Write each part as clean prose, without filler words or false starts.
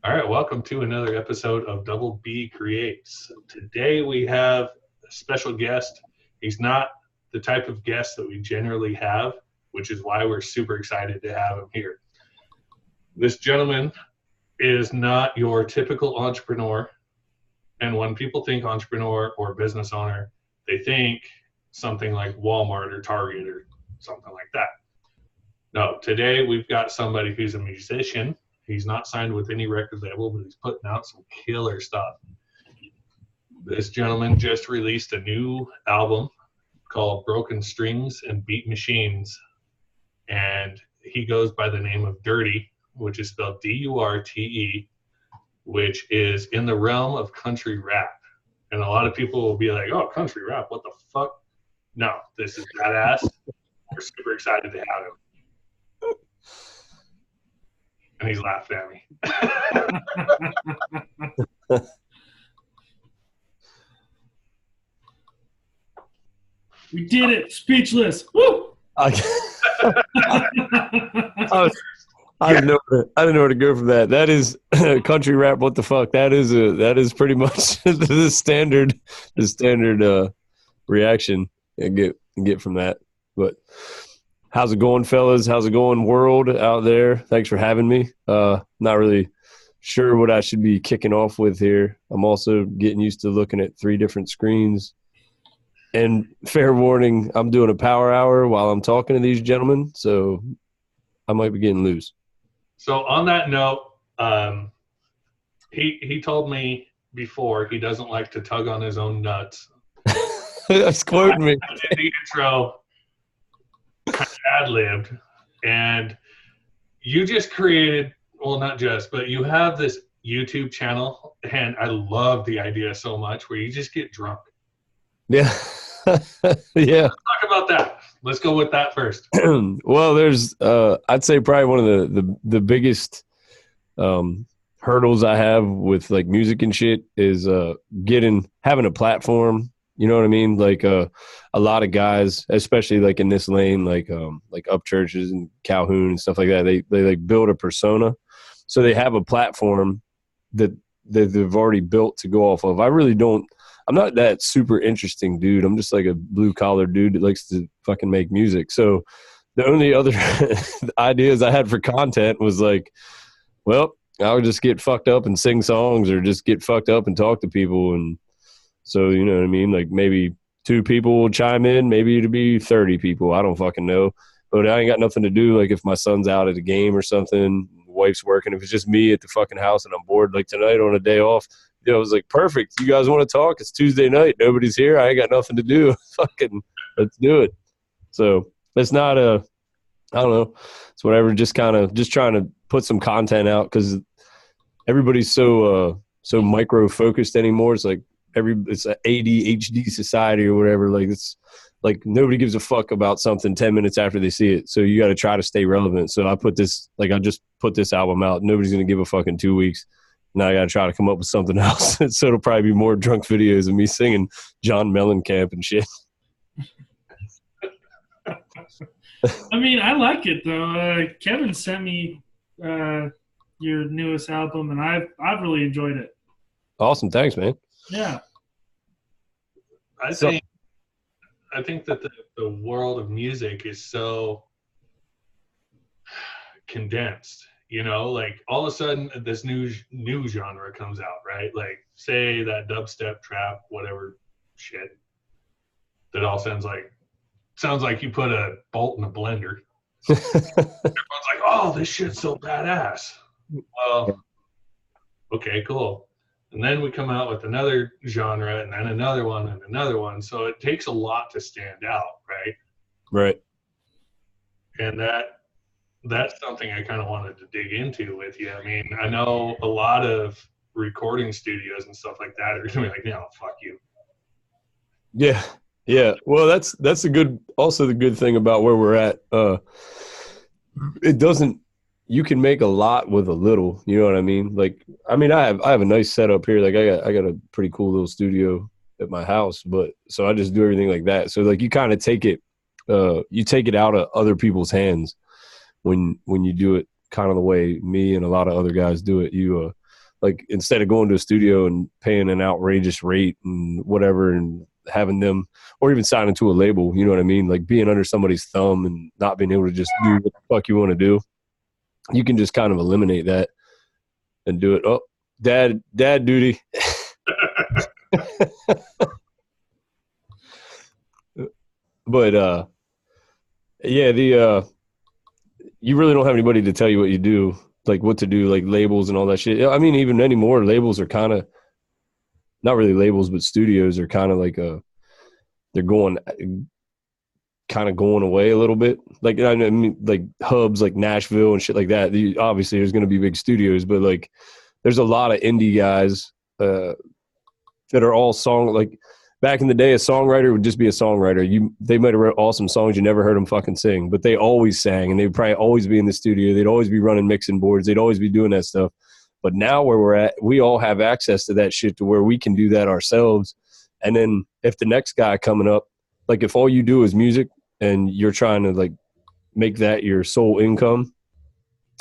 All right, welcome to another episode of Double B Creates. Today we have a special guest. He's not the type of guest that we generally have, which is why we're super excited to have him here. This gentleman is not your typical entrepreneur. And when people think entrepreneur or business owner, they think something like Walmart or Target or something like that. No, today we've got somebody who's a musician. He's not signed with any record label, but he's putting out some killer stuff. This gentleman just released a new album called Broken Strings and Beat Machines. And he goes by the name of DurtE, which is spelled D-U-R-T-E, which is in the realm of country rap. And a lot of people will be like, oh, country rap, what the fuck? No, this is badass. We're super excited to have him. And he's laughing at me. We did it. Speechless. Woo! I didn't know where to go from that. That is country rap. What the fuck? That is pretty much the standard reaction I get from that. But how's it going, fellas? How's it going, world out there? Thanks for having me. Not really sure what I should be kicking off with here. I'm also getting used to looking at 3 different screens. And fair warning, I'm doing a power hour while I'm talking to these gentlemen, so I might be getting loose. So on that note, he told me before he doesn't like to tug on his own nuts. That's quoting me. I did the intro, kind of ad-libbed, and you just created, well, not just, but you have this YouTube channel, and I love the idea so much where you just get drunk. Yeah. Yeah. Let's talk about that. Let's go with that first. Well, there's I'd say probably one of the biggest hurdles I have with like music and shit is having a platform. You know what I mean? Like a lot of guys, especially like in this lane, like Up Churches and Calhoun and stuff like that, they like build a persona. So they have a platform that they've already built to go off of. I'm not that super interesting dude. I'm just like a blue collar dude that likes to fucking make music. So the only other ideas I had for content was like, well, I would just get fucked up and sing songs or just get fucked up and talk to people. And so, you know what I mean? Like maybe 2 people will chime in, maybe it'll be 30 people. I don't fucking know. But I ain't got nothing to do. Like if my son's out at a game or something, wife's working, if it's just me at the fucking house and I'm bored, like tonight on a day off, I was like, perfect. You guys want to talk? It's Tuesday night. Nobody's here. I ain't got nothing to do. Fucking let's do it. So it's not I don't know. It's whatever. Just trying to put some content out because everybody's so micro focused anymore. It's like it's an ADHD society or whatever. Like it's like nobody gives a fuck about something 10 minutes after they see it. So you got to try to stay relevant. So I just put this album out. Nobody's going to give a fuck in 2 weeks. Now I got to try to come up with something else. So it'll probably be more drunk videos of me singing John Mellencamp and shit. I mean, I like it though. Kevin sent me your newest album, and I've really enjoyed it. Awesome, thanks, man. Yeah. I think that the world of music is so condensed. You know, like all of a sudden this new genre comes out, right? Like say that dubstep, trap, whatever shit that all sounds like you put a bolt in a blender. Everyone's like, oh, this shit's so badass. Well, okay, cool. And then we come out with another genre and then another one and another one. So it takes a lot to stand out, right? Right. And that's something I kind of wanted to dig into with you. I mean, I know a lot of recording studios and stuff like that are going to be like, no, fuck you. Yeah. Yeah. Well, that's also the good thing about where we're at. You can make a lot with a little, you know what I mean? Like, I mean, I have a nice setup here. Like I got a pretty cool little studio at my house, but so I just do everything like that. So like you kind of take it out of other people's hands when you do it kind of the way me and a lot of other guys do it. You like instead of going to a studio and paying an outrageous rate and whatever and having them, or even signing to a label, you know what I mean? Like being under somebody's thumb and not being able to just do what the fuck you want to do. You can just kind of eliminate that and do it. Oh, dad duty. But yeah, you really don't have anybody to tell you what you do, like what to do, like labels and all that shit. I mean, even anymore, labels are kind of not really labels, but studios are kind of like they're going away a little bit. Like I mean, like hubs like Nashville and shit like that. Obviously, there's going to be big studios, but like there's a lot of indie guys that are all like. Back in the day, a songwriter would just be a songwriter. They might have wrote awesome songs. You never heard them fucking sing, but they always sang, and they'd probably always be in the studio. They'd always be running mixing boards. They'd always be doing that stuff. But now where we're at, we all have access to that shit to where we can do that ourselves. And then if the next guy coming up, like if all you do is music and you're trying to like make that your sole income,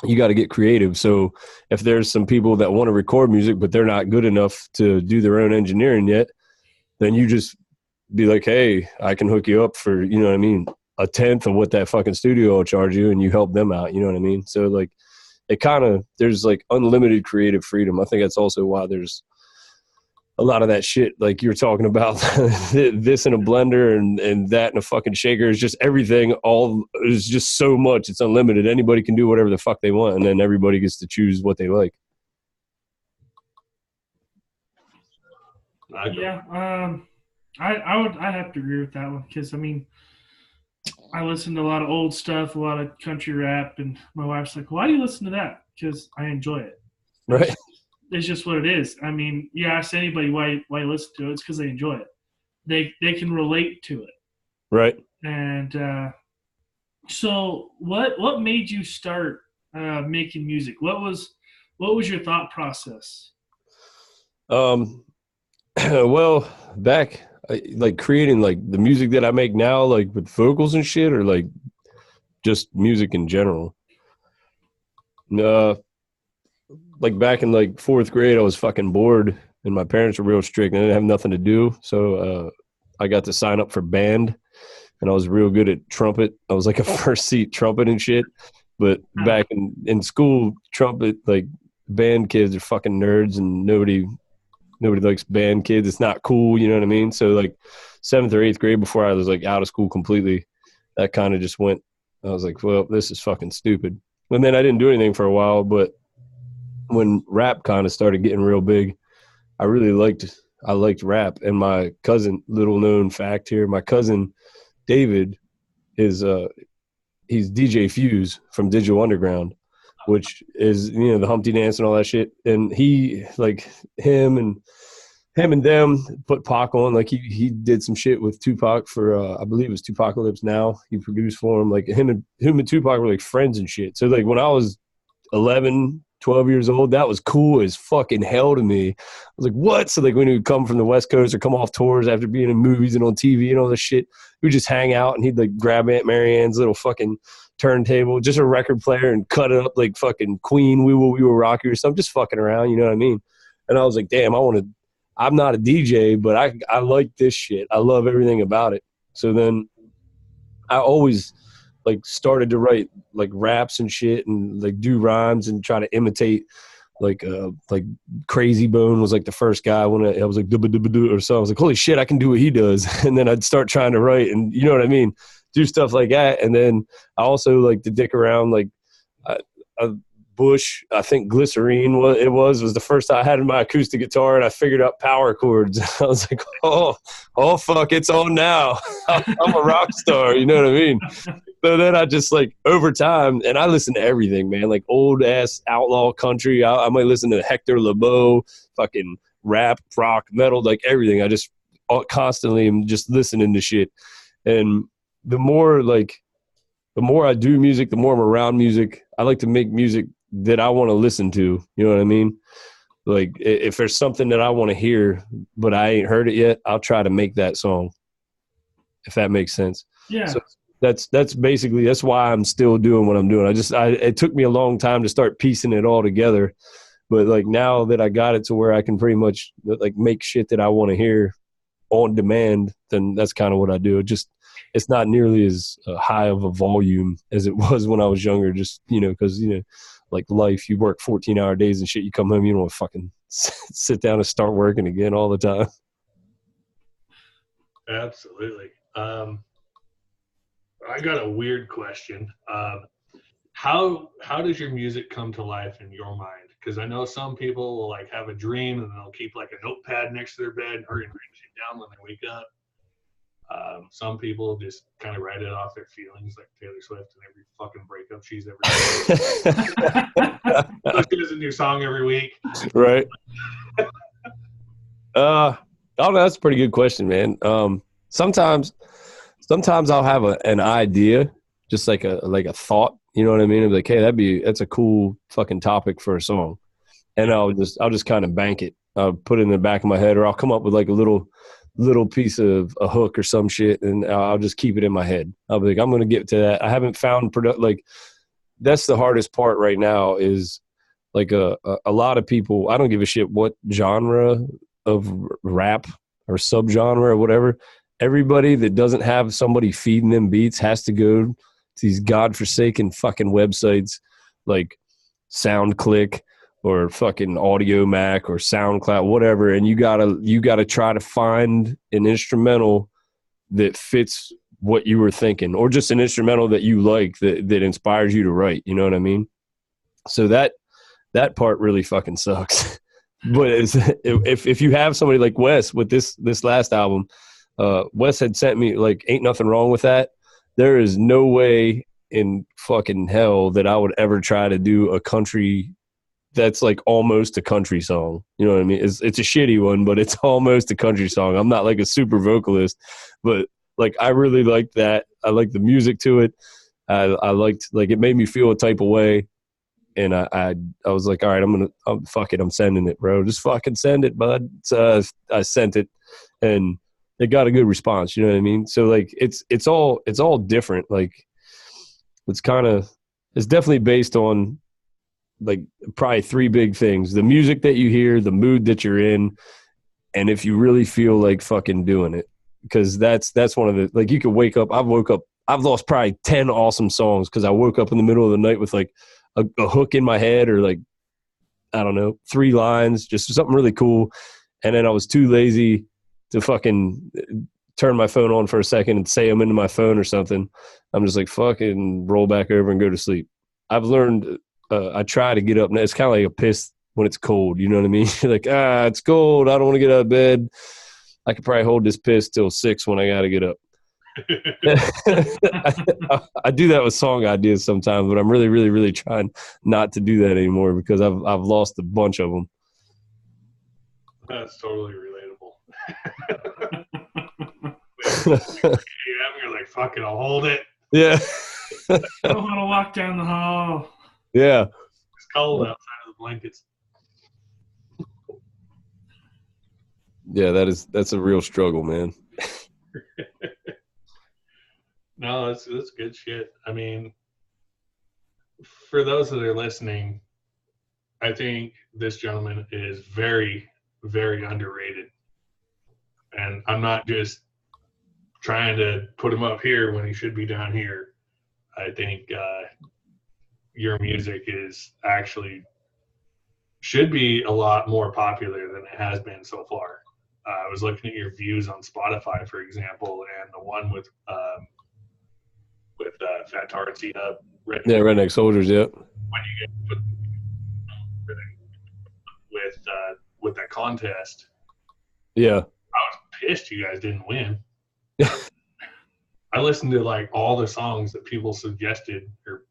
you got to get creative. So if there's some people that want to record music, but they're not good enough to do their own engineering yet, then you just be like, hey, I can hook you up for, you know what I mean, 1/10 of what that fucking studio will charge you, and you help them out, you know what I mean? So like it kind of, there's like unlimited creative freedom. I think that's also why there's a lot of that shit like you're talking about, this in a blender and that in a fucking shaker. Is just everything, all is just so much. It's unlimited. Anybody can do whatever the fuck they want, and then everybody gets to choose what they like. Yeah, I have to agree with that one, because I mean, I listen to a lot of old stuff, a lot of country rap, and my wife's like, "Why do you listen to that?" Because I enjoy it. Right. It's just what it is. I mean, you ask anybody why you listen to it, it's because they enjoy it. They can relate to it. Right. And so, what made you start making music? What was your thought process? Well, back like creating like the music that I make now, like with vocals and shit, or like just music in general. Like back in like 4th grade, I was fucking bored, and my parents were real strict, and I didn't have nothing to do. So I got to sign up for band, and I was real good at trumpet. I was like a first seat trumpet and shit. But back in school, trumpet, like band kids are fucking nerds, and nobody likes band kids. It's not cool, you know what I mean? So like 7th or 8th grade, before I was like out of school completely, that kind of just went, I was like, well, this is fucking stupid. And then I didn't do anything for a while, but when rap kind of started getting real big, I liked rap. And my cousin, little known fact here, my cousin David is he's DJ Fuse from Digital Underground, which is, you know, the Humpty Dance and all that shit. And he, like, him and them put Pac on. Like he did some shit with Tupac for I believe it was Tupacalypse Now. He produced for him. Like him and Tupac were like friends and shit. So like when I was 11, 12 years old, that was cool as fucking hell to me. I was like, what? So like when he would come from the West Coast or come off tours after being in movies and on TV and all this shit, we would just hang out, and he'd like grab Aunt Marianne's little fucking turntable, just a record player, and cut it up like fucking Queen, We Will Rock You or something, just fucking around, you know what I mean? And I was like, damn, I'm not a DJ, but I like this shit. I love everything about it. So then I always like started to write like raps and shit and like do rhymes and try to imitate like Crazy Bone was like the first guy when I was like dubba or so. I was like, holy shit, I can do what he does. And then I'd start trying to write, and you know what I mean? Do stuff like that. And then I also like to dick around like Bush, I think Glycerine was the first I had in my acoustic guitar, and I figured out power chords. I was like, oh fuck, it's on now. I'm a rock star, you know what I mean? So then I just like over time, and I listen to everything, man, like old ass outlaw country. I might listen to Hector Lavoe, fucking rap, rock, metal, like everything. I just constantly am just listening to shit. And the more I do music, the more I'm around music. I like to make music that I want to listen to. You know what I mean? Like if there's something that I want to hear, but I ain't heard it yet, I'll try to make that song, if that makes sense. Yeah. So that's why I'm still doing what I'm doing. It took me a long time to start piecing it all together. But like now that I got it to where I can pretty much like make shit that I want to hear on demand, then that's kind of what I do. It's not nearly as high of a volume as it was when I was younger, just, because, like life, you work 14-hour days and shit. You come home, you don't want to fucking sit down and start working again all the time. Absolutely. I got a weird question. How does your music come to life in your mind? Because I know some people will like have a dream and they'll keep like a notepad next to their bed and hurry and write shit down when they wake up. Some people just kind of write it off their feelings, like Taylor Swift and every fucking breakup she's ever done. She does a new song every week. Right. Oh, that's a pretty good question, man. Sometimes I'll have an idea, just like a thought. You know what I mean? I'm like, hey, that's a cool fucking topic for a song, and I'll just kind of bank it. I'll put it in the back of my head, or I'll come up with like a little piece of a hook or some shit, and I'll just keep it in my head. I'll be like, I'm gonna get to that. I haven't found like that's the hardest part right now is like a lot of people. I don't give a shit what genre of rap or subgenre or whatever. Everybody that doesn't have somebody feeding them beats has to go to these godforsaken fucking websites like SoundClick or fucking Audio Mac or SoundCloud, whatever, and you gotta try to find an instrumental that fits what you were thinking, or just an instrumental that you like that inspires you to write. You know what I mean? So that part really fucking sucks. But if you have somebody like Wes with this last album, Wes had sent me like Ain't Nothing Wrong With That. There is no way in fucking hell that I would ever try to do a country that's like almost a country song. You know what I mean? It's a shitty one, but it's almost a country song. I'm not like a super vocalist, but like I really liked that. I liked the music to it. I liked, like, it made me feel a type of way. And I was like, all right, fuck it. I'm sending it, bro. Just fucking send it, bud. So I sent it, and it got a good response. You know what I mean? So like, it's all different. Like, it's definitely based on like probably three big things: the music that you hear, the mood that you're in, and if you really feel like fucking doing it. Because that's one of the, like, you could wake up. I've lost probably 10 awesome songs because I woke up in the middle of the night with like a hook in my head, or like, I don't know, 3 lines, just something really cool. And then I was too lazy to fucking turn my phone on for a second and say I'm into my phone or something. I'm just like, fucking roll back over and go to sleep. I've learned, I try to get up. Now it's kind of like a piss when it's cold. You know what I mean? You're like, it's cold. I don't want to get out of bed. I could probably hold this piss till 6 when I got to get up. I do that with song ideas sometimes, but I'm really, really, really trying not to do that anymore because I've lost a bunch of them. That's totally relatable. You're like, fuck it, I'll hold it. Yeah. I don't want to walk down the hall. Yeah. It's cold outside of the blankets. Yeah, that's a real struggle, man. No, that's good shit. I mean, for those that are listening, I think this gentleman is very, very underrated. And I'm not just trying to put him up here when he should be down here. I think your music should be a lot more popular than it has been so far. I was looking at your views on Spotify, for example, and the one with Fat Tar and C-Hub. Redneck Soldiers, yeah. When you get with that contest, yeah, I was pissed you guys didn't win. I listened to like all the songs that people suggested or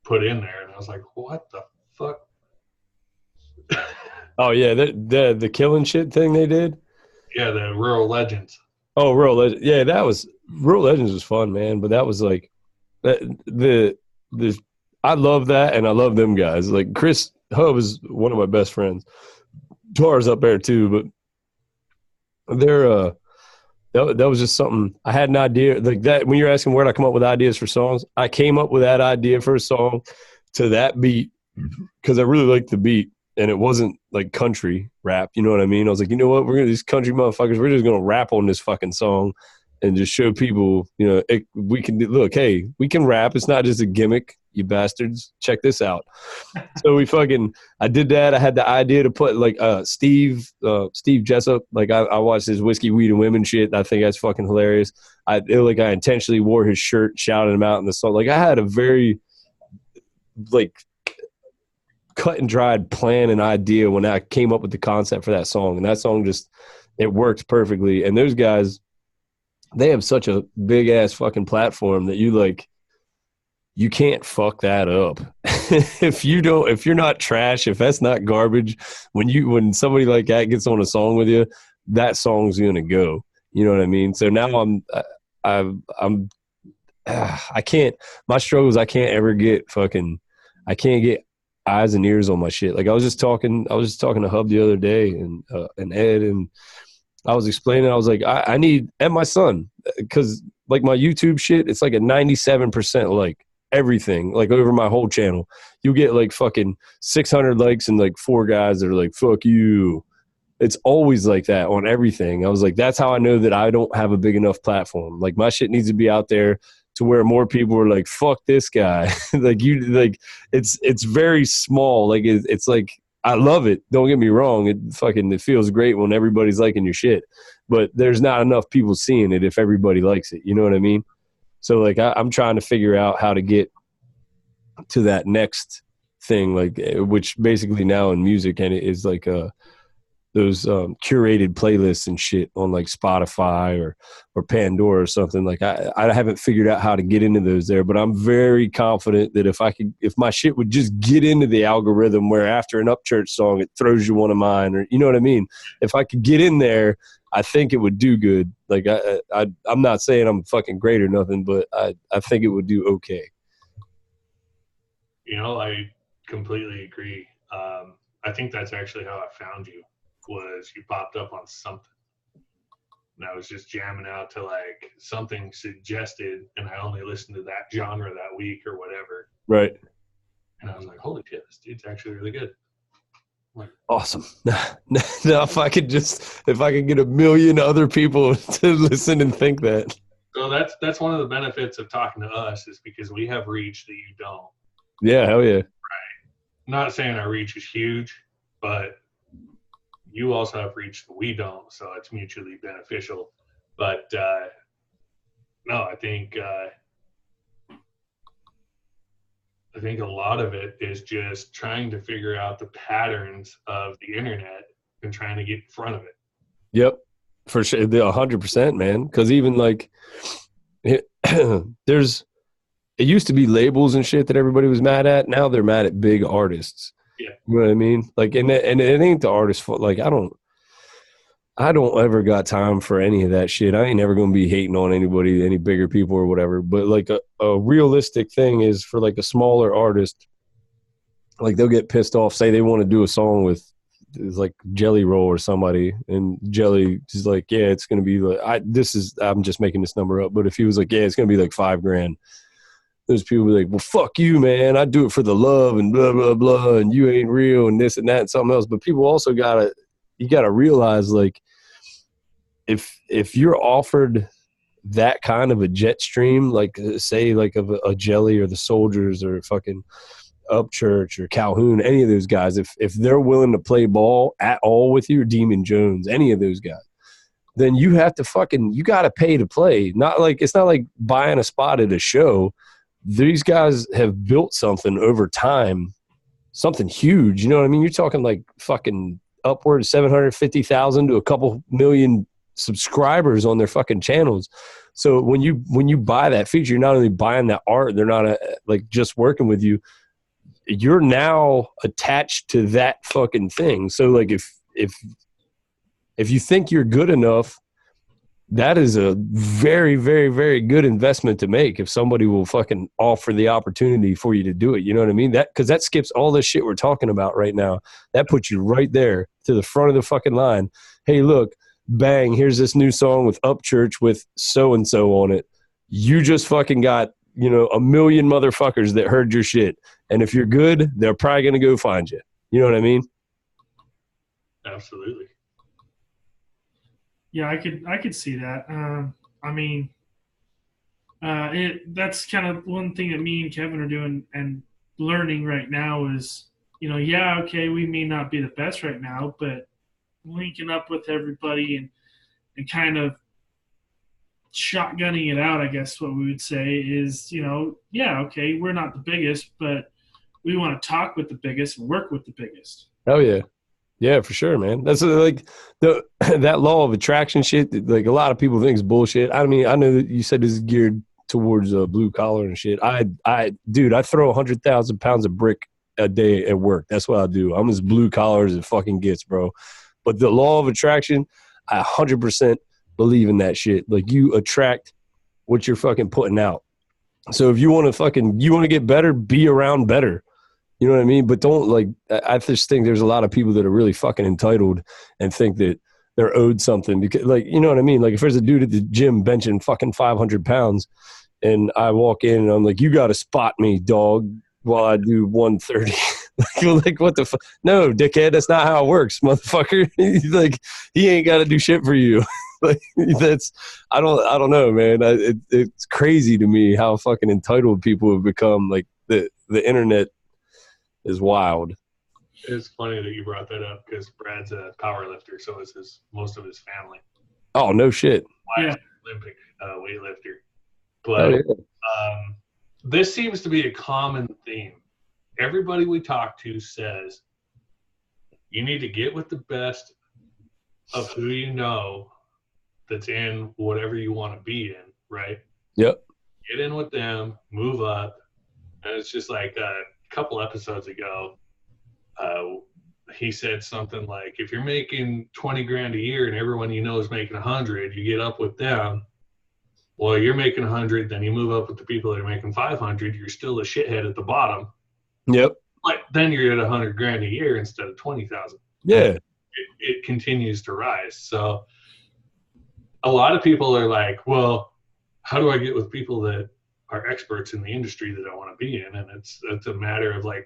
put in there, and I was like, what the fuck? Oh yeah, the killing shit thing they did. Yeah, the Rural Legends. Oh, Rural Legends. Yeah, Rural Legends was fun, man. But that was like the I love that, and I love them guys. Like Chris Hub is one of my best friends. Tar's up there too, but they're that was just something. I had an idea like that. When you're asking where did I come up with ideas for songs, I came up with that idea for a song to that beat because I really liked the beat. and it wasn't like country rap. You know what I mean? I was like, you know what? These country motherfuckers, we're just going to rap on this fucking song and just show people, you know, we can look, hey, we can rap. It's not just a gimmick, you bastards. Check this out. So I did that. I had the idea to put like Steve Jessup. Like I watched his Whiskey, Weed, and Women shit. I think that's fucking hilarious. I intentionally wore his shirt, shouted him out in the song. Like I had a very like cut and dried plan and idea when I came up with the concept for that song. And that song it worked perfectly. And those guys, they have such a big ass fucking platform that you can't fuck that up. if you're not trash, if that's not garbage, when somebody like that gets on a song with you, that song's going to go. You know what I mean? So now I can't, my struggles, I can't get eyes and ears on my shit. Like I was just talking to Hub the other day and Ed, and I was explaining, I was like, I need, and my son, because like my YouTube shit, it's like a 97% like everything, like over my whole channel. You get like fucking 600 likes and like 4 guys that are like, fuck you. It's always like that on everything. I was like, that's how I know that I don't have a big enough platform. Like my shit needs to be out there to where more people are like, fuck this guy. It's very small. Like it's like, I love it. Don't get me wrong. It feels great when everybody's liking your shit, but there's not enough people seeing it if everybody likes it. You know what I mean? So like, I'm trying to figure out how to get to that next thing, like, which basically now in music, and it is like, those curated playlists and shit on like Spotify or Pandora or something. Like I haven't figured out how to get into those there, but I'm very confident that if my shit would just get into the algorithm where after an Upchurch song, it throws you one of mine, or you know what I mean? If I could get in there, I think it would do good. Like I'm not saying I'm fucking great or nothing, but I think it would do okay. You know, I completely agree. I think that's actually how I found you. Was you popped up on something, and I was just jamming out to like something suggested, and I only listened to that genre that week or whatever. Right. And I was like, holy shit, this dude's actually really good. Like, awesome. Now if I could get a million other people to listen and think that. So that's one of the benefits of talking to us, is because we have reach that you don't. Yeah, hell yeah. Right. I'm not saying our reach is huge, but you also have reach that we don't, so it's mutually beneficial. But no, I think a lot of it is just trying to figure out the patterns of the internet and trying to get in front of it. Yep, for sure, 100%, man. Because even like, it used to be labels and shit that everybody was mad at. Now they're mad at big artists. Yeah. You know what I mean? Like, and it ain't the artist's fault. Like, I don't ever got time for any of that shit. I ain't never going to be hating on anybody, any bigger people or whatever. But like a realistic thing is for like a smaller artist, like they'll get pissed off, say they want to do a song with like Jelly Roll or somebody, and Jelly is like, yeah, it's going to be like, I'm just making this number up. But if he was like, yeah, it's going to be like $5,000. Those people be like, well, fuck you, man. I do it for the love and blah, blah, blah. And you ain't real and this and that and something else. But people also you gotta realize, like, if you're offered that kind of a jet stream, like say like of a Jelly or the Soldiers or fucking Upchurch or Calhoun, any of those guys, if they're willing to play ball at all with you, or Demon Jones, any of those guys, then you have to you gotta pay to play. It's not like buying a spot at a show. These guys have built something over time, something huge. You know what I mean? You're talking like fucking upward of 750,000 to a couple million subscribers on their fucking channels. So when you buy that feature, you're not only buying that art, they're not like just working with you. You're now attached to that fucking thing. So like if you think you're good enough, that is a very, very, very good investment to make if somebody will fucking offer the opportunity for you to do it. You know what I mean? Because that skips all this shit we're talking about right now. That puts you right there to the front of the fucking line. Hey, look, bang, here's this new song with Upchurch with so-and-so on it. You just fucking got, a million motherfuckers that heard your shit. And if you're good, they're probably going to go find you. You know what I mean? Absolutely. Yeah, I could see that. I mean, that's kind of one thing that me and Kevin are doing and learning right now is, yeah, okay, we may not be the best right now, but linking up with everybody and kind of shotgunning it out, I guess what we would say is, yeah, okay, we're not the biggest, but we want to talk with the biggest and work with the biggest. Oh yeah. Yeah, for sure, man. That's like the that law of attraction shit. Like a lot of people think is bullshit. I mean, I know that you said this is geared towards blue collar and shit. Dude, I throw 100,000 pounds of brick a day at work. That's what I do. I'm as blue collar as it fucking gets, bro. But the law of attraction, I 100% believe in that shit. Like you attract what you're fucking putting out. So if you want to get better, be around better. You know what I mean? But don't I just think there's a lot of people that are really fucking entitled and think that they're owed something because you know what I mean? Like if there's a dude at the gym benching fucking 500 pounds and I walk in and I'm like, you got to spot me, dog, while I do 130. like what the fuck? No, dickhead, that's not how it works, motherfucker. Like he ain't got to do shit for you. Like I don't know, man. It's crazy to me how fucking entitled people have become. Like the internet is wild. It's funny that you brought that up because Brad's a power lifter, so is most of his family. Oh, no shit. Yeah. Olympic weightlifter. But this seems to be a common theme. Everybody we talk to says you need to get with the best of who you know that's in whatever you want to be in, right? Yep. Get in with them, move up. And it's just like couple episodes ago, he said something like, if you're making 20 grand a year and everyone you know is making 100, you get up with them. Well, you're making 100, then you move up with the people that are making 500. You're still a shithead at the bottom. Yep. But then you're at 100 grand a year instead of 20,000. Yeah. It continues to rise. So a lot of people are like, well, how do I get with people that are experts in the industry that I want to be in? And it's a matter of like,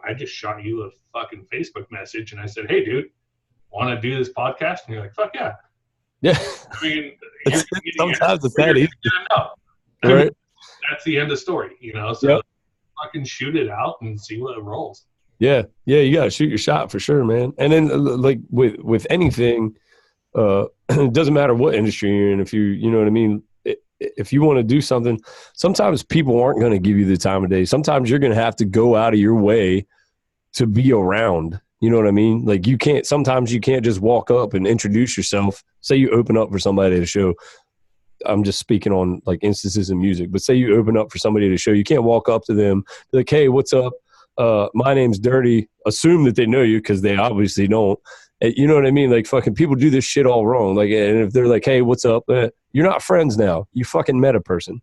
I just shot you a fucking Facebook message and I said, hey dude, want to do this podcast? And you're like, fuck yeah. Yeah. I mean, sometimes it's that easy. Right. That's the end of story, so yep. Fucking shoot it out and see what rolls. Yeah. You gotta shoot your shot for sure, man. And then like with anything, it doesn't matter what industry you're in. If you know what I mean, if you want to do something, sometimes people aren't going to give you the time of day. Sometimes you're going to have to go out of your way to be around. You know what I mean? Like sometimes you can't just walk up and introduce yourself. Say you open up for somebody at a show. I'm just speaking on like instances in music, but say you open up for somebody at a show. You can't walk up to them like, hey, what's up? My name's DurtE. Assume that they know you because they obviously don't. You know what I mean? Like fucking people do this shit all wrong. Like, and if they're like, hey, what's up? You're not friends now. You fucking met a person.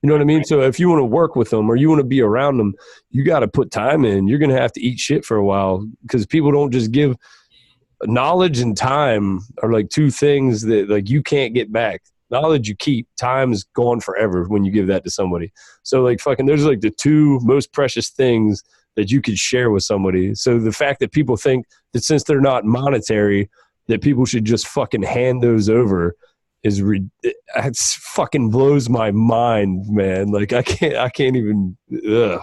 You know what I mean? So if you want to work with them or you want to be around them, you got to put time in. You're going to have to eat shit for a while because people don't just give knowledge and time are like two things that like you can't get back. Knowledge you keep, time is gone forever when you give that to somebody. So like fucking there's like the two most precious things that you could share with somebody. So the fact that people think that since they're not monetary, that people should just fucking hand those over it fucking blows my mind, man. Like I can't even,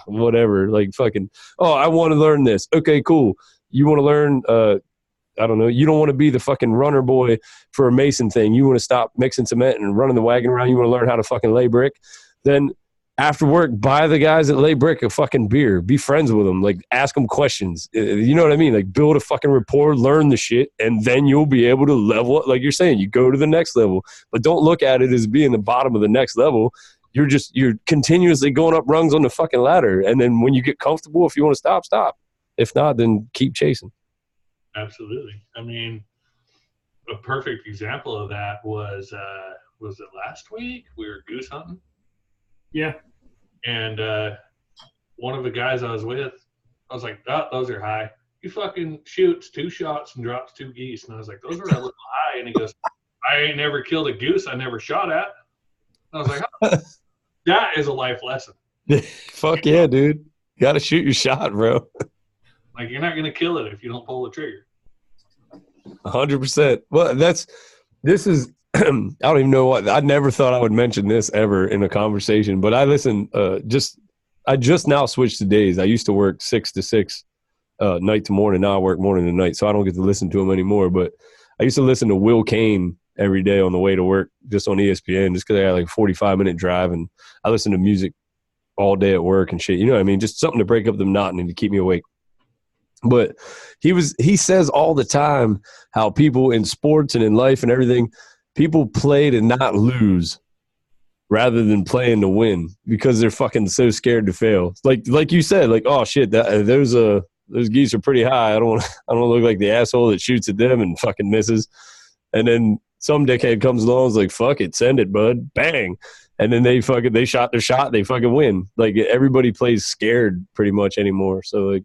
whatever. Like fucking, oh, I want to learn this. Okay, cool. You want to learn, I don't know. You don't want to be the fucking runner boy for a mason thing. You want to stop mixing cement and running the wagon around. You want to learn how to fucking lay brick. Then after work, buy the guys that lay brick a fucking beer. Be friends with them. Like, ask them questions. You know what I mean? Like, build a fucking rapport, learn the shit, and then you'll be able to level up. Like you're saying, you go to the next level. But don't look at it as being the bottom of the next level. You're continuously going up rungs on the fucking ladder. And then when you get comfortable, if you want to stop, stop. If not, then keep chasing. Absolutely. I mean, a perfect example of that was it last week? We were goose hunting. Yeah. And one of the guys I was with, I was like, oh, those are high. He fucking shoots 2 shots and drops 2 geese. And I was like, those are a little high. And he goes, I ain't never killed a goose I never shot at. And I was like, oh, that is a life lesson. Fuck yeah, dude. You got to shoot your shot, bro. Like, you're not going to kill it if you don't pull the trigger. 100%. Well, this is I don't even know what I never thought I would mention this ever in a conversation, but I listen. I just now switched to days. I used to work 6 to 6, night to morning. Now I work morning to night, so I don't get to listen to him anymore. But I used to listen to Will Kane every day on the way to work, just on ESPN, just because I had like a 45-minute drive, and I listen to music all day at work and shit. You know what I mean? Just something to break up the monotony to keep me awake. But he says all the time how people in sports and in life and everything, people play to not lose rather than playing to win because they're fucking so scared to fail. Like you said, like, oh shit, those geese are pretty high. I don't look like the asshole that shoots at them and fucking misses. And then some dickhead comes along and is like, fuck it, send it, bud. Bang. And then they shot their shot, they fucking win. Like, everybody plays scared pretty much anymore. So, like,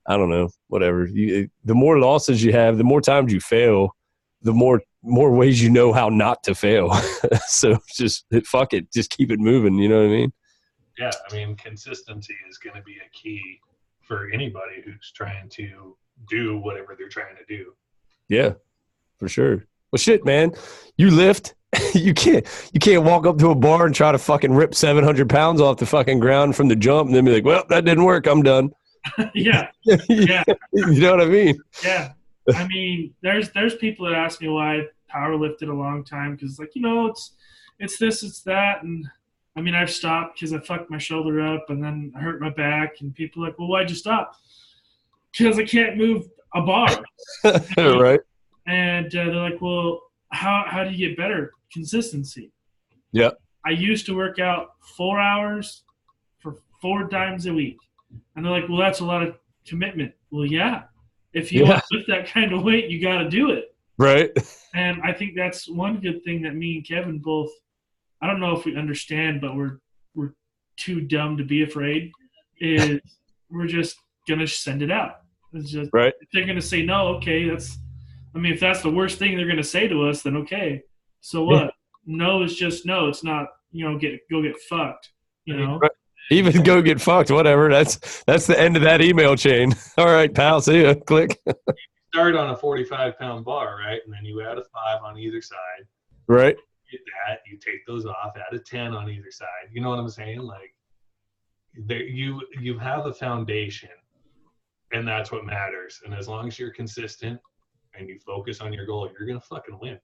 I don't know, whatever. The more losses you have, the more times you fail, the more ways you know how not to fail. So just fuck it, just keep it moving. You know what I mean? Yeah, I mean, consistency is going to be a key for anybody who's trying to do whatever they're trying to do. Yeah, for sure. Well, shit, man, you lift. You can't walk up to a bar and try to fucking rip 700 pounds off the fucking ground from the jump and then be like, well, that didn't work, I'm done. Yeah. Yeah. You know what I mean? Yeah. I mean, there's people that ask me why I power lifted a long time because, like, you know, it's this, it's that, and I mean, I've stopped because I fucked my shoulder up and then I hurt my back, and people are like, well, why'd you stop? Because I can't move a bar. Right. And they're like, well, how do you get better? Consistency. Yeah. I used to work out 4 hours for 4 times a week. And they're like, well, that's a lot of commitment. Well, yeah. If you want to lift that kind of weight, you got to do it. Right. And I think that's one good thing that me and Kevin both, I don't know if we understand, but we're too dumb to be afraid, is we're just going to send it out. It's just, right. If they're going to say no, okay, if that's the worst thing they're going to say to us, then okay. So what? Yeah. No is just no. It's not, go get fucked, Right. Even go get fucked, whatever. That's the end of that email chain. All right, pal, see ya. Click. You start on a 45-pound bar, right? And then you add a 5 on either side. Right. You get that. You take those off, add a 10 on either side. You know what I'm saying? Like, you have a foundation, and that's what matters. And as long as you're consistent and you focus on your goal, you're going to fucking win.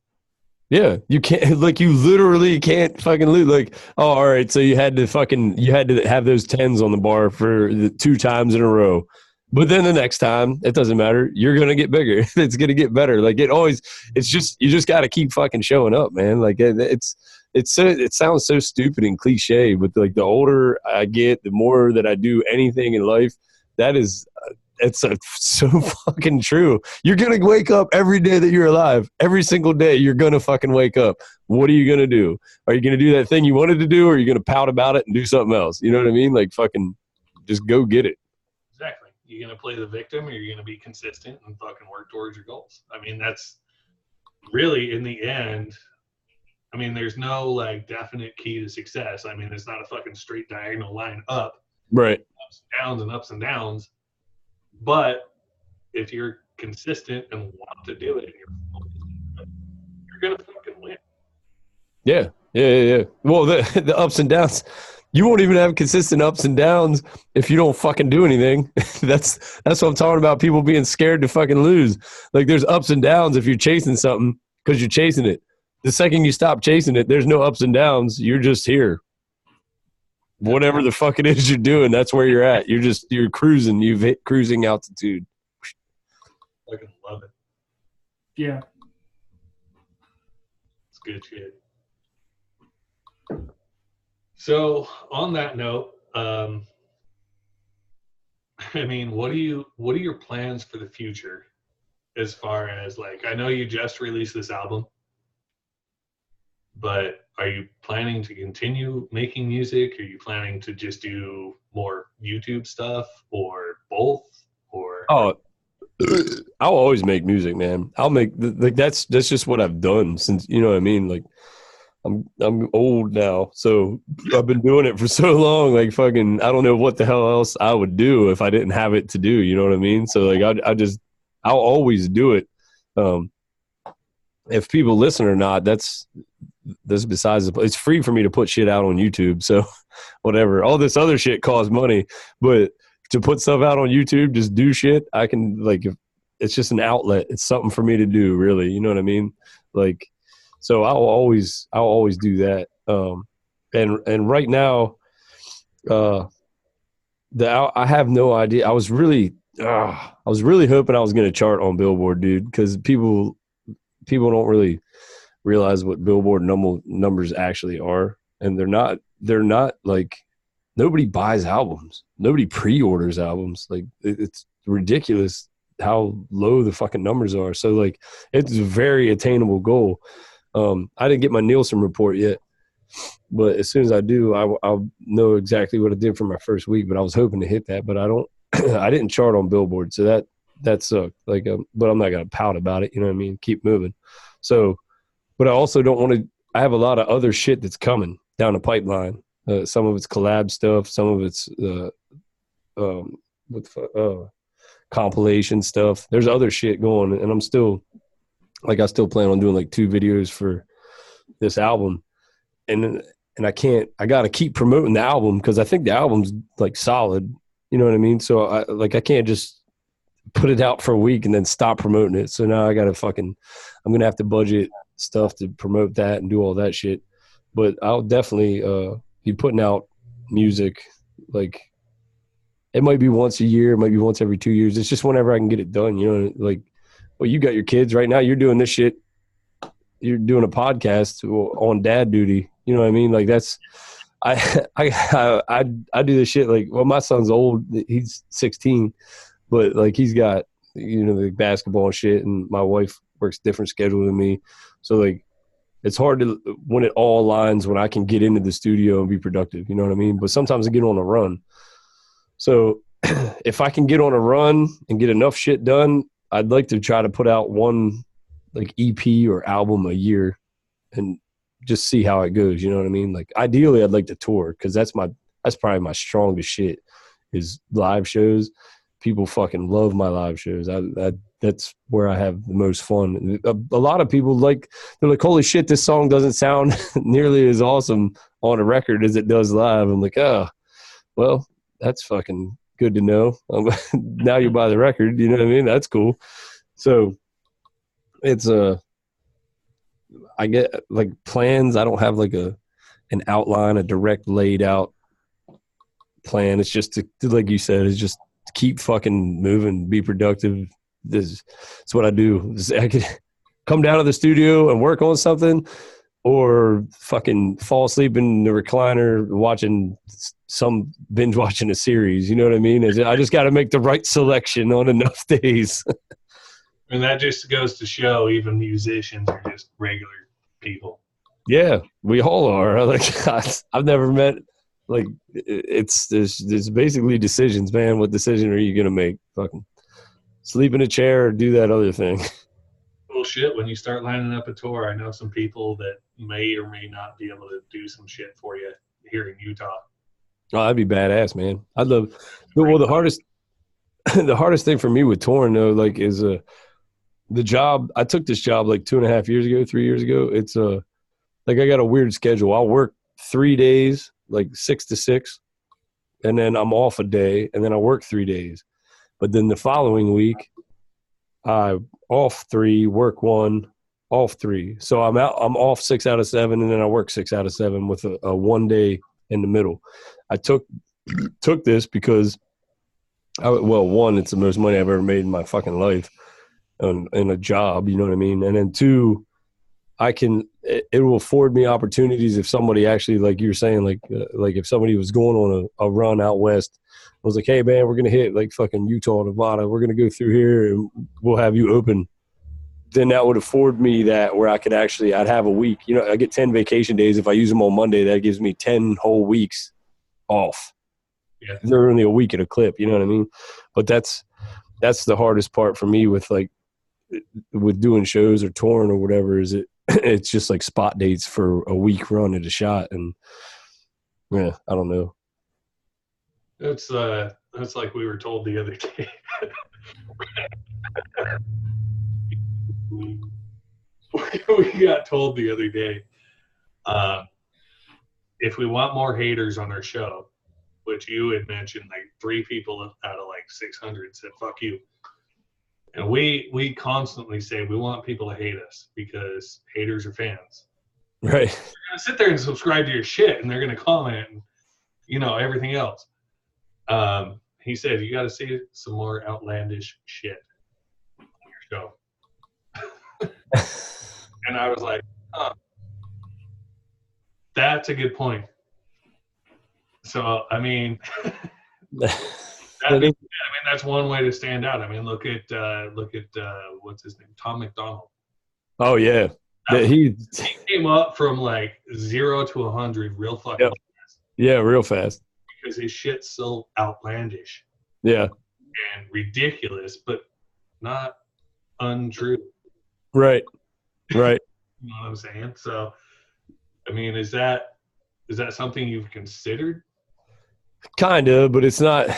Yeah, you can't, like, you literally can't fucking lose. Like, oh, all right, so you had to have those 10s on the bar for the 2 times in a row. But then the next time, it doesn't matter. You're going to get bigger. It's going to get better. Like, you just got to keep fucking showing up, man. Like, it sounds so stupid and cliche, but like the older I get, the more that I do anything in life, it's so fucking true. You're going to wake up every day that you're alive. Every single day, you're going to fucking wake up. What are you going to do? Are you going to do that thing you wanted to do, or are you going to pout about it and do something else? You know what I mean? Like, fucking just go get it. Exactly. You're going to play the victim, or you're going to be consistent and fucking work towards your goals. I mean, that's really, in the end, I mean, there's no, like, definite key to success. I mean, it's not a fucking straight diagonal line up. Right. Ups and downs and ups and downs. But if you're consistent and want to do it, you're going to fucking win. Yeah. Well, the ups and downs, you won't even have consistent ups and downs if you don't fucking do anything. That's what I'm talking about, people being scared to fucking lose. Like, there's ups and downs if you're chasing something because you're chasing it. The second you stop chasing it, there's no ups and downs. You're just here. Whatever the fuck it is you're doing, that's where you're at. You're cruising. You've hit cruising altitude. I can love it. Yeah. It's good shit. So on that note, I mean, what are your plans for the future as far as, like, I know you just released this album, but are you planning to continue making music? Are you planning to just do more YouTube stuff, or both? Or I'll always make music, man. I'll make that's just what I've done since, you know what I mean? Like, I'm old now, so I've been doing it for so long. Like, fucking, I don't know what the hell else I would do if I didn't have it to do. You know what I mean? So, like, I'll always do it. Um, if people listen or not, that's besides the. It's free for me to put shit out on YouTube, so whatever. All this other shit costs money, but to put stuff out on YouTube, just do shit. I can like, if it's just an outlet. It's something for me to do, really. You know what I mean? Like, so I'll always do that. And right now, I have no idea. I was really hoping I was going to chart on Billboard, dude, because people don't really realize what Billboard numbers actually are, and they're not like, nobody buys albums, nobody pre-orders albums. Like it's ridiculous how low the fucking numbers are. So like it's a very attainable goal. I didn't get my Nielsen report yet, but as soon as I do, I'll know exactly what I did for my first week. But I was hoping to hit that, but I don't. I didn't chart on Billboard, so that sucked. Like, but I'm not gonna pout about it. You know what I mean? Keep moving. So, but I also don't want to. I have a lot of other shit that's coming down the pipeline. Some of it's collab stuff. Some of it's compilation stuff. There's other shit going, and I still plan on doing like 2 videos for this album, and I got to keep promoting the album because I think the album's like solid. You know what I mean? So I can't just put it out for a week and then stop promoting it. So now I'm gonna have to budget stuff to promote that and do all that shit. But I'll definitely be putting out music. Like, it might be once a year, it might be once every 2 years. It's just whenever I can get it done. You know, like, well, you got your kids right now. You're doing this shit. You're doing a podcast on dad duty. You know what I mean? Like, that's, I do this shit. Like, well, my son's old. He's 16, but like he's got, you know, the basketball and shit. And my wife works different schedule than me. So like, it's hard to, when it all aligns, when I can get into the studio and be productive. You know what I mean? But sometimes I get on a run. So if I can get on a run and get enough shit done, I'd like to try to put out one like EP or album a year and just see how it goes. You know what I mean? Like, ideally I'd like to tour, because that's probably my strongest shit is live shows. People fucking love my live shows. That's where I have the most fun. A lot of people they're like, holy shit, this song doesn't sound nearly as awesome on a record as it does live. I'm like, oh, well, that's fucking good to know. Now you buy the record, you know what I mean? That's cool. So it's I get like plans. I don't have like an outline, a direct laid out plan. It's just to, like you said, it's just to keep fucking moving, be productive. That's what I do. I could come down to the studio and work on something, or fucking fall asleep in the recliner binge watching a series. You know what I mean? I just got to make the right selection on enough days. And that just goes to show even musicians are just regular people. Yeah, we all are. Like, I've never met, like, there's basically decisions, man. What decision are you going to make? Fucking sleep in a chair or do that other thing? Well, shit, when you start lining up a tour, I know some people that may or may not be able to do some shit for you here in Utah. Oh, that'd be badass, man. I'd love. Well, the hardest thing for me with touring though, like, is the job. I took this job like 2.5 years ago, 3 years ago. It's like, I got a weird schedule. I'll work 3 days, like 6 to 6, and then I'm off a day, and then I work 3 days. But then the following week, I off 3, work 1, off 3. So I'm off 6 out of 7, and then I work 6 out of 7 with a 1 day in the middle. I took this because one, it's the most money I've ever made in my fucking life in a job, you know what I mean? And then 2, it will afford me opportunities if somebody actually, like you were saying, like if somebody was going on a run out west, was like, hey man, we're going to hit like fucking Utah, Nevada. We're going to go through here and we'll have you open. Then that would afford me that where I'd have a week, you know, I get 10 vacation days. If I use them on Monday, that gives me 10 whole weeks off. Yeah. They're only a week at a clip, you know what I mean? But that's the hardest part for me with doing shows or touring or whatever, is it's just like spot dates for a week run at a shot. And yeah, I don't know. That's like we were told the other day. we got told the other day, if we want more haters on our show, which you had mentioned, like 3 people out of like 600 said, fuck you. And we constantly say we want people to hate us because haters are fans. Right. They're going to sit there and subscribe to your shit, and they're going to comment and, everything else. He said, you got to see some more outlandish shit on your show. And I was like, that's a good point. So, I mean, that's one way to stand out. I mean, look at what's his name, Tom McDonald. Oh yeah, he came up from like 0 to 100 real fucking fast. Yeah, real fast. Because his shit's so outlandish. Yeah. And ridiculous, but not untrue. Right. Right. You know what I'm saying? So, I mean, is that something you've considered? Kind of, but it's not.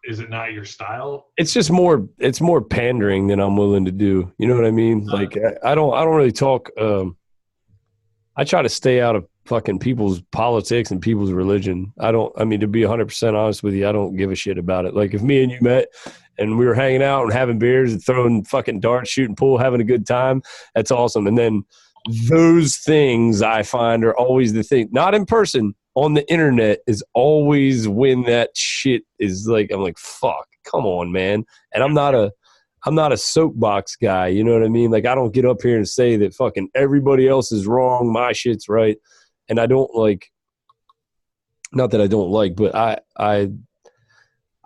Is it not your style? It's just more. It's more pandering than I'm willing to do. You know what I mean? Like I don't really talk. I try to stay out of fucking people's politics and people's religion. I mean, to be 100% honest with you, I don't give a shit about it. Like if me and you met and we were hanging out and having beers and throwing fucking darts, shooting pool, having a good time, that's awesome. And then those things I find are always the thing. Not in person, on the internet is always when that shit is like, I'm like, fuck, come on, man. And I'm not a soapbox guy, you know what I mean? Like I don't get up here and say that fucking everybody else is wrong, my shit's right. And I don't like, not that I don't like, but I'm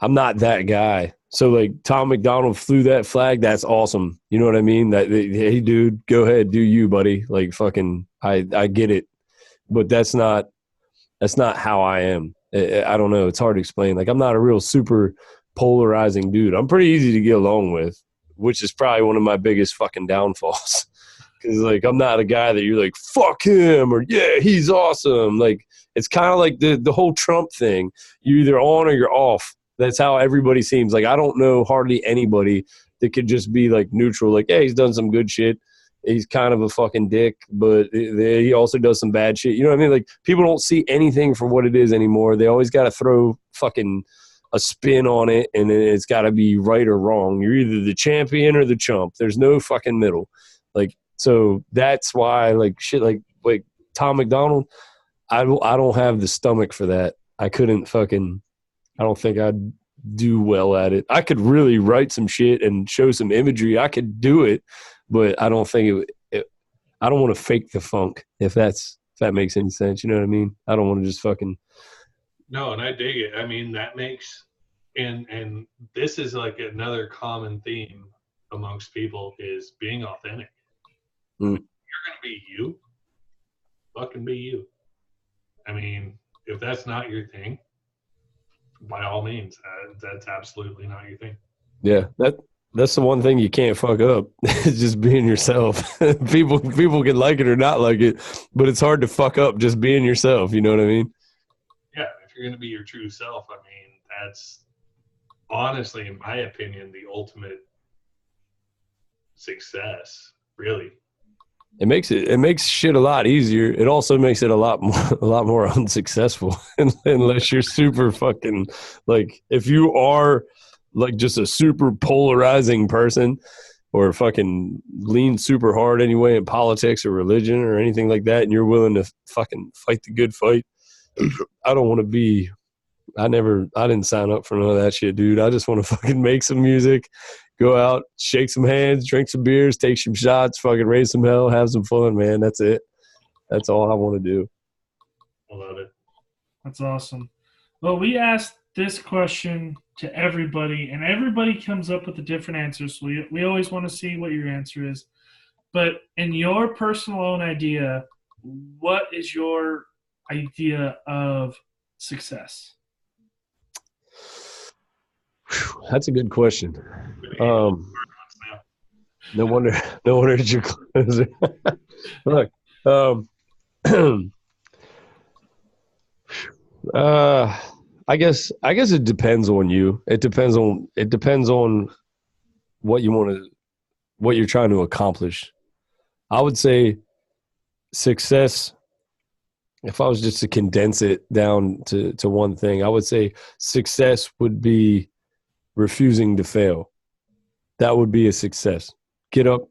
not that guy. So like Tom McDonald flew that flag. That's awesome. You know what I mean? That, hey dude, go ahead, do you, buddy. Like fucking, I get it, but that's not how I am. I don't know. It's hard to explain. Like I'm not a real super polarizing dude. I'm pretty easy to get along with, which is probably one of my biggest fucking downfalls. Cause like, I'm not a guy that you're like, fuck him or yeah, he's awesome. Like it's kind of like the whole Trump thing. You're either on or you're off. That's how everybody seems. Like, I don't know hardly anybody that could just be like neutral. Like, yeah, he's done some good shit. He's kind of a fucking dick, but he also does some bad shit. You know what I mean? Like people don't see anything for what it is anymore. They always got to throw fucking a spin on it. And then it's got to be right or wrong. You're either the champion or the chump. There's no fucking middle. Like, so that's why like shit, like Tom McDonald, I don't have the stomach for that. I couldn't fucking, I don't think I'd do well at it. I could really write some shit and show some imagery. I could do it, but I don't think I don't want to fake the funk if that makes any sense. You know what I mean? I don't want to just fucking. No, and I dig it. I mean, that makes, and this is like another common theme amongst people is being authentic. You're going to be you, fucking be you. I mean, if that's not your thing, by all means, that's absolutely not your thing. Yeah, that's the one thing you can't fuck up. It's just being yourself. People can like it or not like it, but it's hard to fuck up just being yourself. You know what I mean? Yeah, if you're going to be your true self, I mean, that's honestly, in my opinion, the ultimate success, really. It makes shit a lot easier. It also makes it a lot more unsuccessful unless you're super fucking like, if you are like just a super polarizing person or fucking lean super hard anyway in politics or religion or anything like that, and you're willing to fucking fight the good fight. I don't want to be, I didn't sign up for none of that shit, dude. I just want to fucking make some music, go out, shake some hands, drink some beers, take some shots, fucking raise some hell, have some fun, man. That's it. That's all I want to do. I love it. That's awesome. Well, we asked this question to everybody, and everybody comes up with a different answer. So we always want to see what your answer is. But in your personal own idea, what is your idea of success? That's a good question. No wonder that you're closer. Look, I guess it depends on you. It depends on what you're trying to accomplish. I would say success, if I was just to condense it down to one thing, I would say success would be refusing to fail. That would be a success. Get up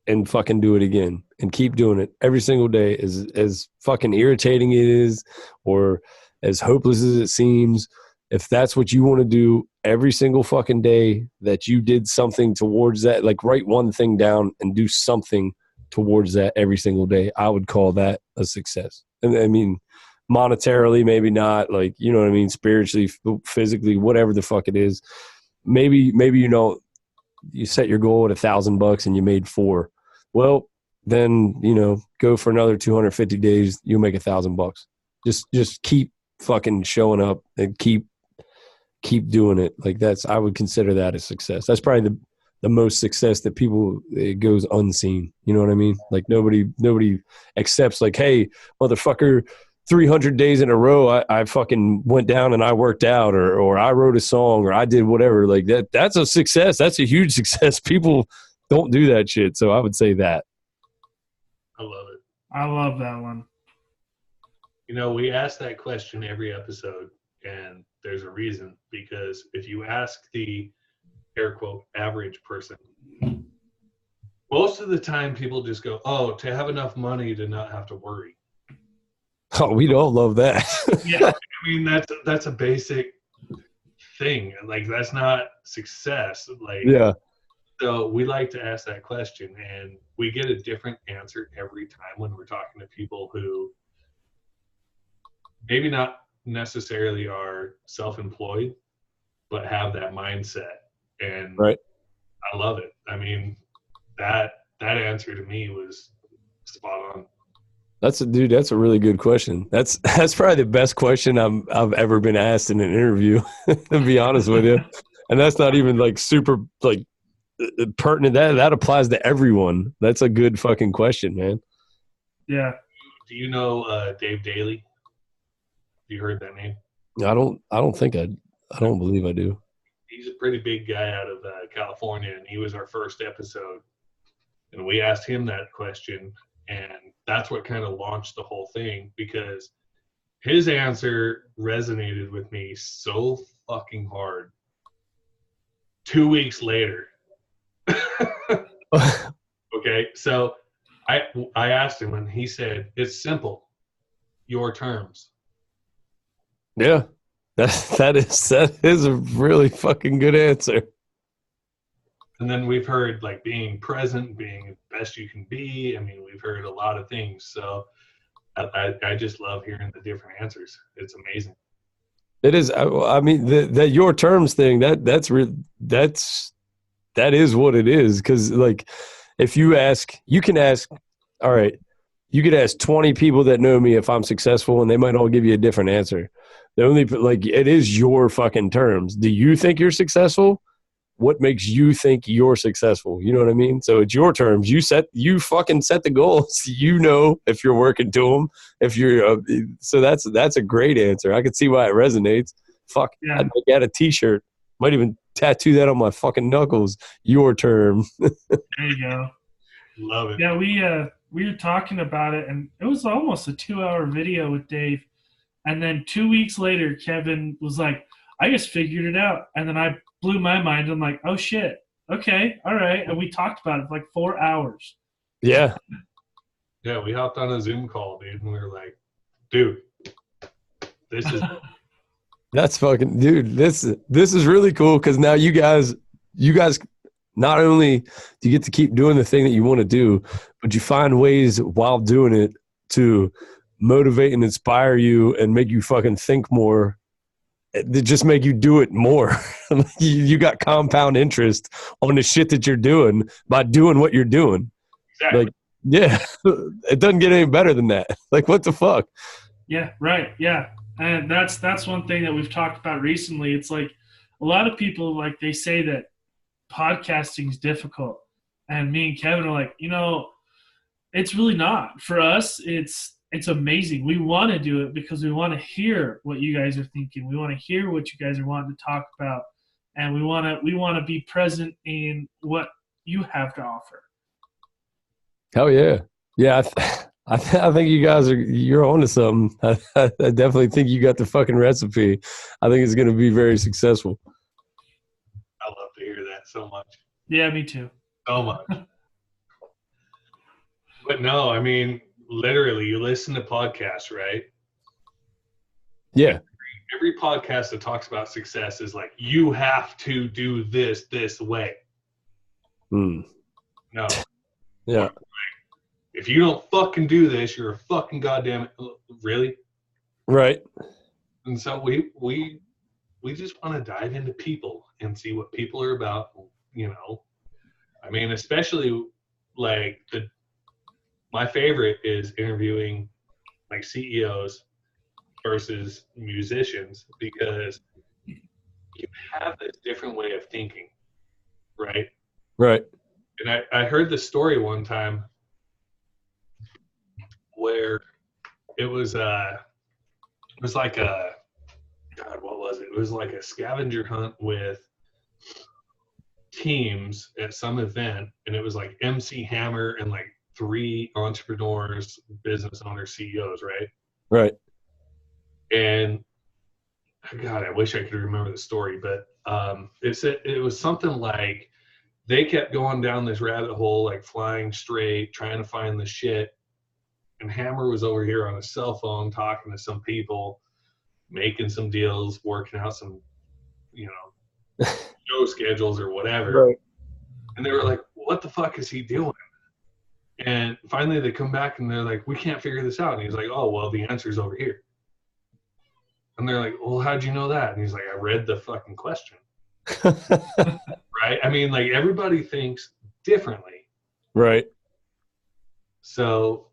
and fucking do it again and keep doing it every single day, as fucking irritating it is or as hopeless as it seems. If that's what you want to do every single fucking day, that you did something towards that, like write one thing down and do something towards that every single day, I would call that a success. And I mean, monetarily, maybe not, like, you know what I mean? Spiritually, physically, whatever the fuck it is. Maybe, you know, you set your goal at $1,000 and you made 4. Well, then, you know, go for another 250 days. You'll make $1,000. Just keep fucking showing up and keep doing it. Like I would consider that a success. That's probably the most success that people, it goes unseen. You know what I mean? Like nobody accepts like, hey, motherfucker, 300 days in a row, I fucking went down and I worked out, or I wrote a song, or I did whatever. Like that's a success. That's a huge success. People don't do that shit. So I would say that. I love it. I love that one. You know, we ask that question every episode, and there's a reason, because if you ask the air quote average person, most of the time people just go, oh, to have enough money to not have to worry. Oh, we'd all love that. Yeah, I mean, that's a basic thing. Like, that's not success. Like, yeah. So we like to ask that question, and we get a different answer every time when we're talking to people who maybe not necessarily are self-employed, but have that mindset. And right. I love it. I mean, that answer to me was spot on. That's a really good question. That's probably the best question I've ever been asked in an interview, to be honest with you. And that's not even like super like pertinent. That applies to everyone. That's a good fucking question, man. Yeah. Do you know Dave Daly? You heard that name? I don't believe I do. He's a pretty big guy out of California, and he was our first episode. And we asked him that question, and that's what kind of launched the whole thing, because his answer resonated with me so fucking hard. 2 weeks later. Okay, so I asked him, and he said, it's simple. Your terms. Yeah, that is a really fucking good answer. And then we've heard like being present, being the best you can be. I mean, we've heard a lot of things. So I just love hearing the different answers. It's amazing. It is. I mean, that your terms thing, that is what it is. Because like, if you can ask, all right, you could ask 20 people that know me if I'm successful, and they might all give you a different answer. The only, like, it is your fucking terms. Do you think you're successful? What makes you think you're successful? You know what I mean? So it's your terms. You fucking set the goals. You know if you're working to them. If you're so that's a great answer. I can see why it resonates. Fuck, yeah. I'd get a T-shirt. Might even tattoo that on my fucking knuckles. Your term. There you go. Love it. Yeah, we were talking about it, and it was almost a 2-hour video with Dave. And then 2 weeks later, Kevin was like, I just figured it out. And then I blew my mind. I'm like, oh, shit. Okay. All right. And we talked about it for like 4 hours. Yeah. Yeah, we hopped on a Zoom call, dude. And we were like, dude, this is – That's fucking – dude, this is really cool, because now you guys not only do you get to keep doing the thing that you want to do, but you find ways while doing it to motivate and inspire you and make you fucking think more, that just make you do it more. You got compound interest on the shit that you're doing by doing what you're doing. Exactly. Like, yeah, it doesn't get any better than that. Like, what the fuck? Yeah, right. Yeah. And that's one thing that we've talked about recently. It's like a lot of people, like, they say that podcasting is difficult. And me and Kevin are like, you know, it's really not. For us, it's amazing. We want to do it because we want to hear what you guys are thinking. We want to hear what you guys are wanting to talk about, and we want to be present in what you have to offer. Hell yeah. Yeah. I think you guys you're onto something. I definitely think you got the fucking recipe. I think it's going to be very successful. I love to hear that so much. Yeah, me too. So much. But no, I mean, literally, you listen to podcasts, right? Yeah. Every podcast that talks about success is like, you have to do this way. Mm. No. Yeah. If you don't fucking do this, you're a fucking goddamn really. Right. And so we just want to dive into people and see what people are about. You know, I mean, especially like my favorite is interviewing like CEOs versus musicians because you have this different way of thinking, right? Right. And I heard the story one time where it was like a God, what was it? It was like a scavenger hunt with teams at some event, and it was like MC Hammer and like 3 entrepreneurs, business owners, CEOs, right? Right. And God, I wish I could remember the story, but it was something like they kept going down this rabbit hole, like flying straight, trying to find the shit. And Hammer was over here on his cell phone talking to some people, making some deals, working out some, you know, show schedules or whatever. Right. And they were like, what the fuck is he doing? And finally they come back and they're like, we can't figure this out. And he's like, oh, well, the answer's over here. And they're like, well, how'd you know that? And he's like, I read the fucking question. Right? I mean, like, everybody thinks differently. Right. So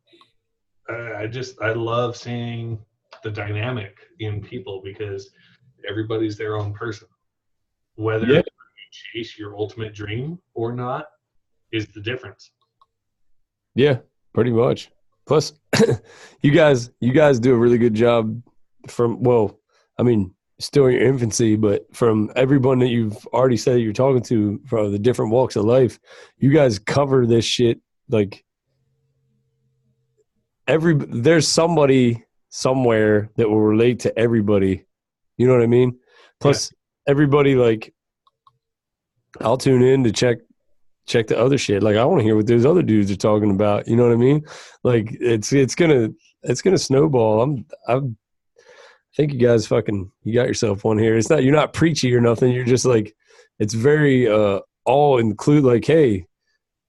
I love seeing the dynamic in people because everybody's their own person. Whether you chase your ultimate dream or not is the difference. Yeah, pretty much. Plus, you guys do a really good job still in your infancy, but from everyone that you've already said that you're talking to from the different walks of life, you guys cover this shit like there's somebody somewhere that will relate to everybody. You know what I mean? Plus, everybody, like, I'll tune in to check the other shit. Like, I want to hear what those other dudes are talking about. You know what I mean? Like, it's gonna snowball. I think you guys you got yourself one here. You're not preachy or nothing. You're just like, it's very all include, like, hey,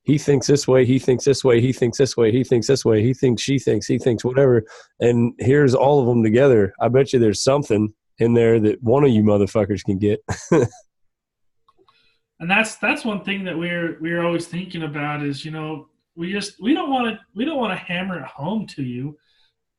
he thinks this way, he thinks this way, he thinks this way, he thinks this way, he thinks, she thinks, he thinks, whatever. And here's all of them together. I bet you there's something in there that one of you motherfuckers can get. And that's one thing that we're always thinking about is, you know, we don't want to hammer it home to you.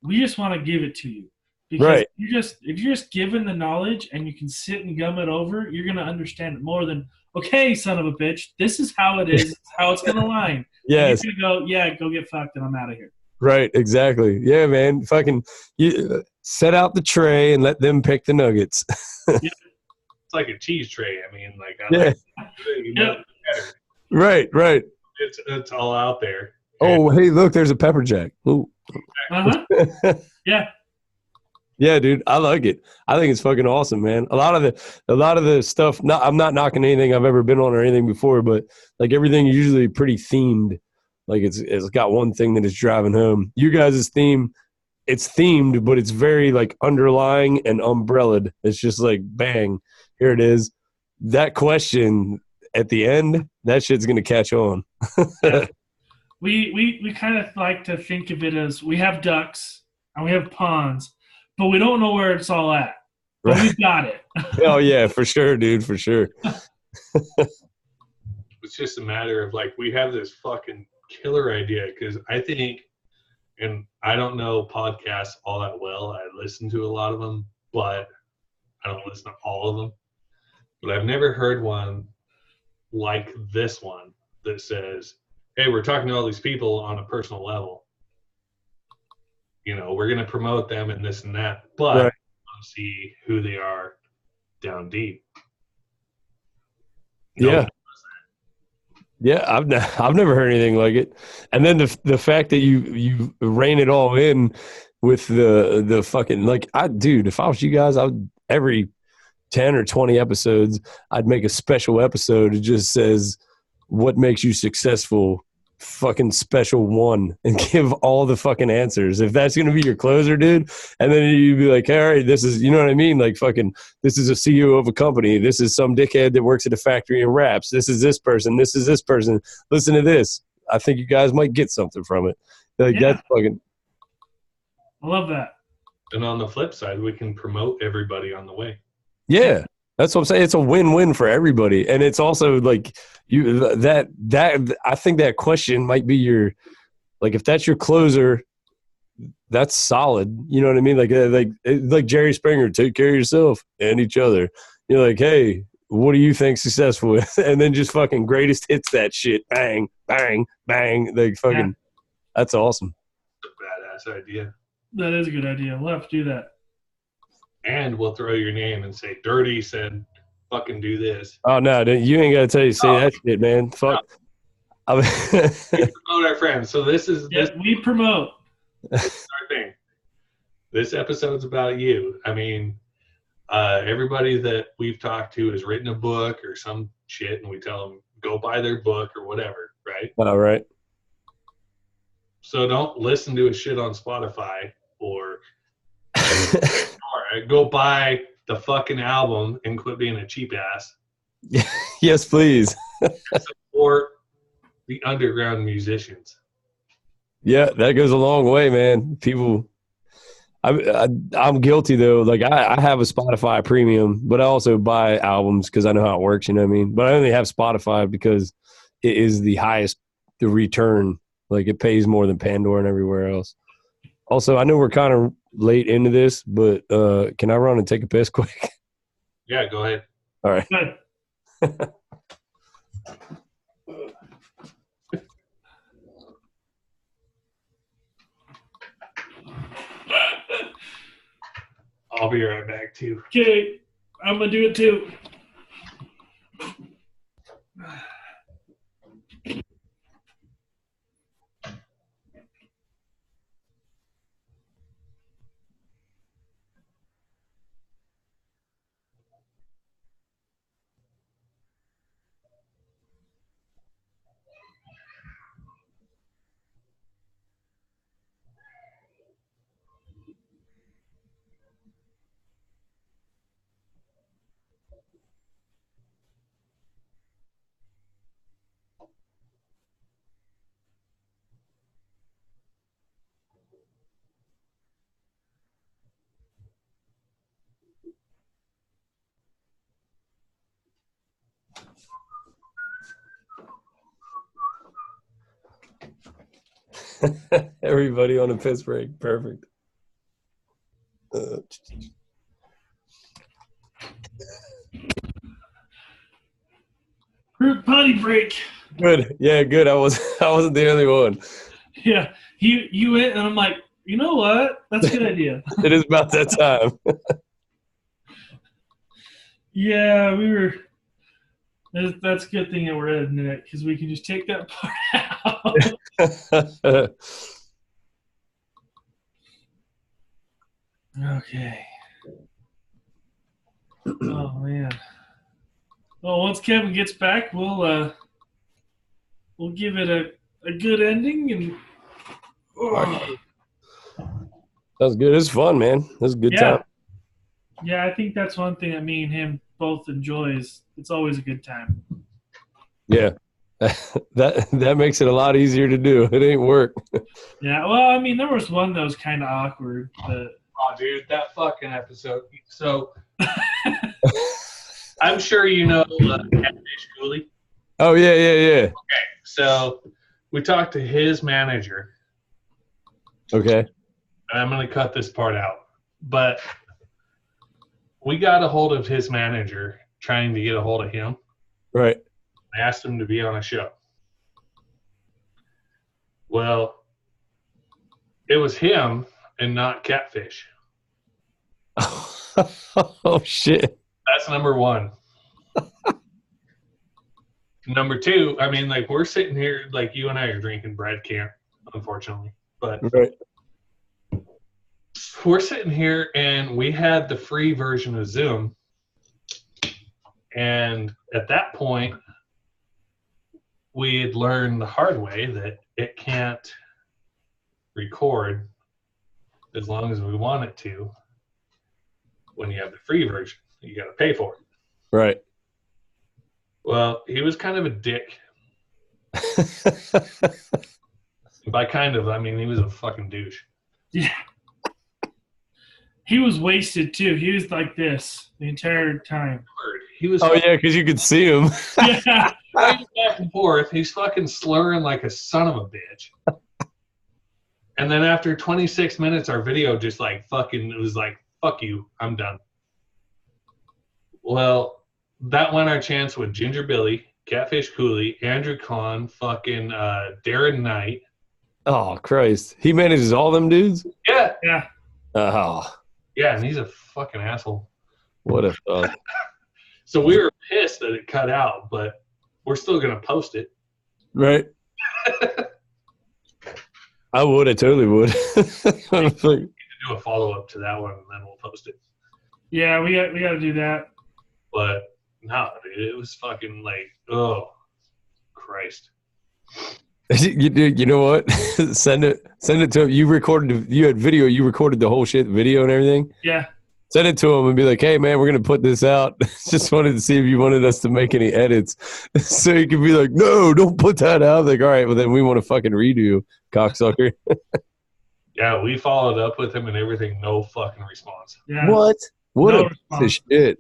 We just want to give it to you. Because right. if you're just given the knowledge and you can sit and gum it over, you're gonna understand it more than, okay, son of a bitch, this is how it is, how it's gonna line. Yes. And you're gonna go, yeah, go get fucked and I'm out of here. Right, exactly. Yeah, man. Fucking set out the tray and let them pick the nuggets. Yeah. It's like a cheese tray. I mean, like, Right. It's all out there. Oh, hey, look, there's a pepper jack. Ooh. Yeah. Yeah, dude, I like it. I think it's fucking awesome, man. A lot of the stuff. I'm not knocking anything I've ever been on or anything before, but like everything is usually pretty themed. Like it's got one thing that is driving home. You guys' theme, it's themed, but it's very like underlying and umbrellaed. It's just like bang, here it is. That question at the end, that shit's gonna catch on. Yeah. We kind of like to think of it as we have ducks and we have ponds. But we don't know where it's all at. But we've got it. Oh, yeah, for sure, dude, for sure. It's just a matter of, like, we have this fucking killer idea because I think, and I don't know podcasts all that well. I listen to a lot of them, but I don't listen to all of them. But I've never heard one like this one that says, hey, we're talking to all these people on a personal level. You know, we're going to promote them and this and that, but right. I want to see who they are down deep. Yeah. Yeah, I've never heard anything like it. And then the fact that you rein it all in with the fucking like dude, if I was you guys, I would every 10 or 20 episodes, I'd make a special episode that just says what makes you successful, fucking special one, and give all the fucking answers. If that's going to be your closer, dude, and then you'd be like, all right, this is, you know what I mean? Like fucking, this is a CEO of a company. This is some dickhead that works at a factory and raps. This is this person. This is this person. Listen to this. I think you guys might get something from it. Like Yeah. that's fucking. I love that. And on the flip side, we can promote everybody on the way. Yeah, that's what I'm saying. It's a win-win for everybody, and it's also like that. I think that question might be your, like, if that's your closer, that's solid. You know what I mean? Like Jerry Springer, take care of yourself and each other. You're like, hey, what do you think successful is? And then just fucking greatest hits that shit. Bang, bang, bang. Like fucking, Yeah. That's awesome. Badass idea. That is a good idea. We'll have to do that. And we'll throw your name and say, DurtE said, fucking do this. Oh no, you ain't got to say that shit, man. Fuck. No. We promote our friends. So this is We promote. This is our thing. This episode's about you. I mean, everybody that we've talked to has written a book or some shit, and we tell them go buy their book or whatever, right? All right. So don't listen to his shit on Spotify or go buy the fucking album and quit being a cheap ass. Yes, please. Support the underground musicians. Yeah, that goes a long way, man. People, I'm guilty though. Like I have a Spotify premium, but I also buy albums because I know how it works. You know what I mean? But I only have Spotify because it is the highest the return. Like it pays more than Pandora and everywhere else. Also, I know we're kind of late into this, but can I run and take a piss quick? Yeah, go ahead. All right. Good. I'll be right back too. Okay, I'm gonna do it too. Everybody on a piss break. Perfect. Group potty break. Good. Yeah, good. I wasn't the only one. Yeah, you went, and I'm like, you know what? That's a good idea. It is about that time. Yeah, we were. That's a good thing that we're editing it because we can just take that part out. Okay. Oh man. Well, once Kevin gets back, we'll give it a good ending and. Oh. That was good. It was fun, man. It was a good time. Yeah, I think that's one thing that me and him both enjoy is it's always a good time. Yeah. That makes it a lot easier to do. It ain't work. Yeah, well, I mean, there was one that was kind of awkward, but Oh, dude, that fucking episode. So, I'm sure you know Catfish Cooley. Oh, yeah. Okay, so we talked to his manager. Okay. And I'm going to cut this part out. But we got a hold of his manager trying to get a hold of him. Right. I asked him to be on a show. Well, it was him and not Catfish. Oh, shit. That's number one. Number two, I mean, like, we're sitting here, like, you and I are drinking. Brad can't, unfortunately. But Right. we're sitting here, and we had the free version of Zoom. And at that point, we had learned the hard way that it can't record as long as we want it to when you have the free version. You got to pay for it. Right. Well, he was kind of a dick. By kind of, I mean he was a fucking douche. Yeah. He was wasted too. He was like this the entire time. He was. Oh yeah, because you could see him. Yeah. Back and forth. He's fucking slurring like a son of a bitch. And then after 26 minutes, our video just like fucking, it was like, fuck you, I'm done. Well, that went our chance with Ginger Billy, Catfish Cooley, Andrew Kahn, fucking Darren Knight. Oh Christ, he manages all them dudes. Yeah. Yeah. Oh, Yeah, and he's a fucking asshole. what a fuck. So we were pissed that it cut out, but we're still gonna post it. Right. I would. I totally would. Like, Do a follow up to that one, and then we'll post it. Yeah, we got to do that. But no, dude, it was fucking like, oh, Christ. you know what? Send it to him. You had video. You recorded the whole shit, video and everything. Yeah. Send it to him and be like, "Hey, man, we're gonna put this out. Just wanted to see if you wanted us to make any edits." So he could be like, "No, don't put that out." Like, all right, well then we want to fucking redo, cocksucker. Yeah, we followed up with him and everything. No fucking response. Yeah. What? What No a piece of shit.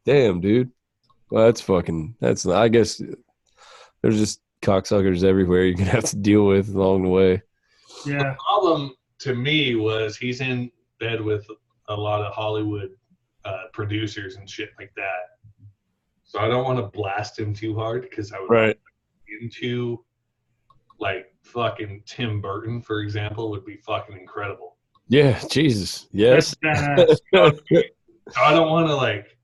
Damn, dude. Well, that's. I guess there's just cocksuckers everywhere you're gonna have to deal with along the way. Yeah. The problem to me was he's in bed with a lot of Hollywood producers and shit like that. So I don't want to blast him too hard because I would Right. into like fucking Tim Burton, for example, would be fucking incredible. Yeah, Jesus. Yes. That's badass. So I don't want to like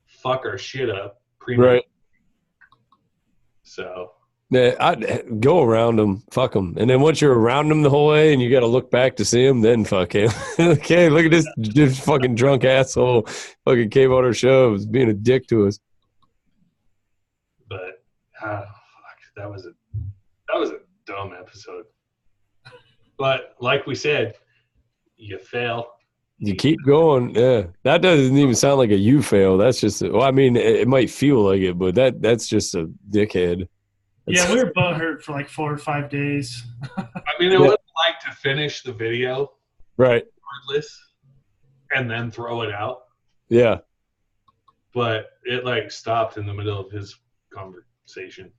fuck our shit up. Right. So Yeah, I'd go around them, fuck them, and then once you're around them the whole way, and you got to look back to see him, then fuck him. Okay, look at this fucking drunk asshole, fucking came on our show, was being a dick to us. But fuck, that was a dumb episode. But like we said, you fail. You keep going, yeah. That doesn't even sound like a you fail. That's just, well, I mean, it might feel like it, but that's just a dickhead. Yeah, we were butthurt for like 4 or 5 days. I mean, it wasn't like to finish the video, Right? regardless, and then throw it out. Yeah. But it like stopped in the middle of his conversation.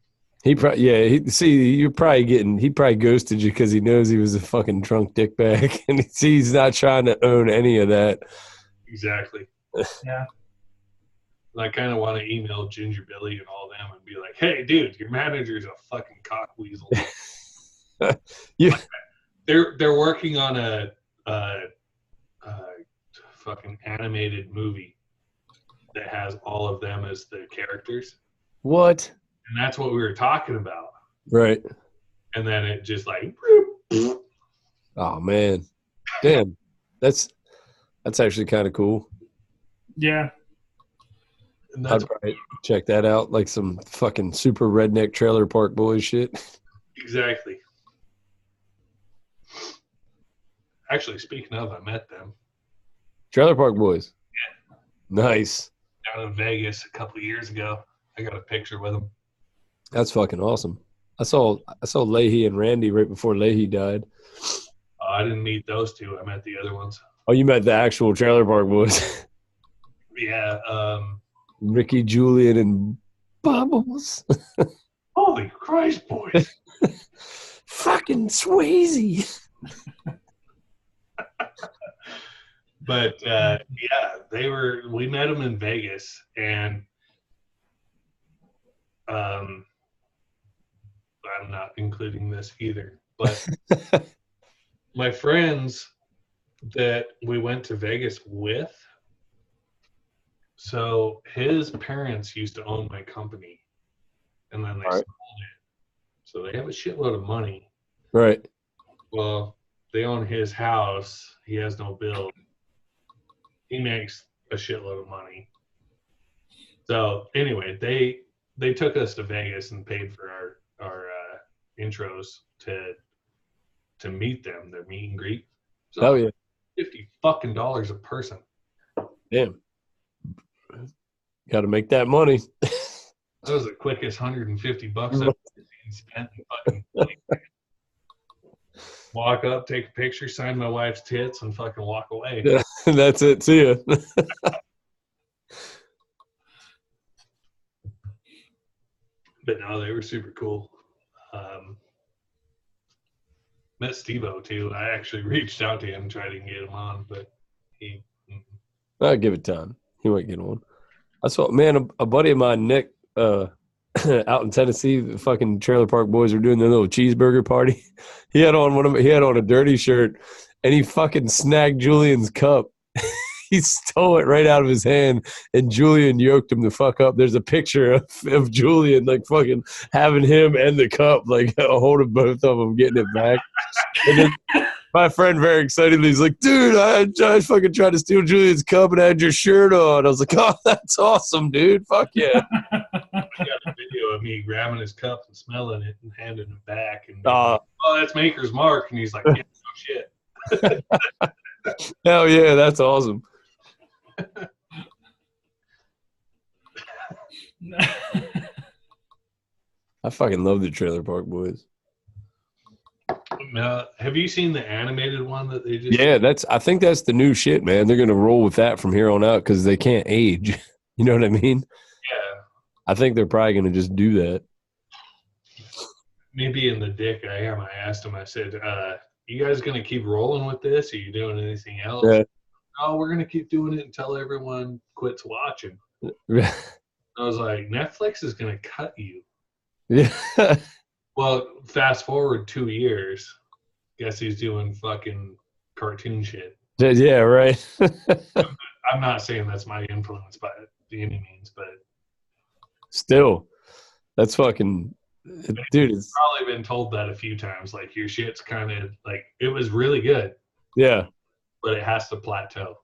He probably, he probably ghosted you because he knows he was a fucking drunk dickbag, and he's not trying to own any of that. Exactly. Yeah. And I kind of want to email Ginger Billy and all them and be like, "Hey, dude, your manager's a fucking cock weasel." Yeah. They're working on a fucking animated movie that has all of them as the characters, What? and that's what we were talking about. Right. And then it just like, Oh man. Damn. That's actually kind of cool. Yeah. and that's I'd probably check that out, like some fucking super redneck trailer park boy shit. exactly. Actually, speaking of, I met them Trailer Park Boys. Yeah. Nice. down in Vegas a couple of years ago. I got a picture with them. That's fucking awesome. I saw Leahy and Randy right before Leahy died. I didn't meet those two. I met the other ones. Oh, you met the actual Trailer Park Boys. Yeah. Ricky, Julian, and Bubbles. Holy Christ, boys. Fucking Swayze. But yeah, we met them in Vegas, and I'm not including this either, but my friends that we went to Vegas with, so his parents used to own my company, and then they All right. sold it. So they have a shitload of money. Right. Well, they own his house. He has no bill. He makes a shitload of money. So anyway, they took us to Vegas and paid for our intros to meet them, their meet and greet. So Oh yeah. $50 a person. Damn. Got to make that money. That was the quickest $150 I've ever spent in fucking 20 seconds. Walk up, take a picture, sign my wife's tits, and fucking walk away. Yeah, that's it. See ya. But no, they were super cool. Met Steve-O too. I actually reached out to him and tried to get him on, but he. I'll give it time. He might get one. I saw, man, a buddy of mine, Nick, out in Tennessee, the fucking Trailer Park Boys were doing their little cheeseburger party. He had on a DurtE shirt, and he fucking snagged Julian's cup. He stole it right out of his hand, and Julian yoked him the fuck up. There's a picture of Julian like fucking having him and the cup, like holding both of them, getting it back. And then my friend very excitedly is like, dude, I fucking tried to steal Julian's cup and I had your shirt on. I was like, oh, that's awesome, dude. Fuck yeah. I got a video of me grabbing his cup and smelling it and handing it back. And Oh, that's Maker's Mark. And he's like, yeah, no shit. hell yeah, that's awesome. I fucking love the Trailer Park Boys. Have you seen the animated one that they just? Yeah, I think that's the new shit, man. They're gonna roll with that from here on out because they can't age. You know what I mean? Yeah. I think they're probably gonna just do that. Me being the dick I am, I asked him. I said, "You guys gonna keep rolling with this? Are you doing anything else?" Yeah. Oh, we're gonna keep doing it until everyone quits watching. I was like, Netflix is gonna cut you. Yeah. Well, fast forward 2 years. Guess he's doing fucking cartoon shit. Yeah, right. I'm not saying that's my influence by any means, but Still, that's fucking dude. It's, probably been told that a few times. Like your shit's kind of like it was really good, yeah. but it has to plateau.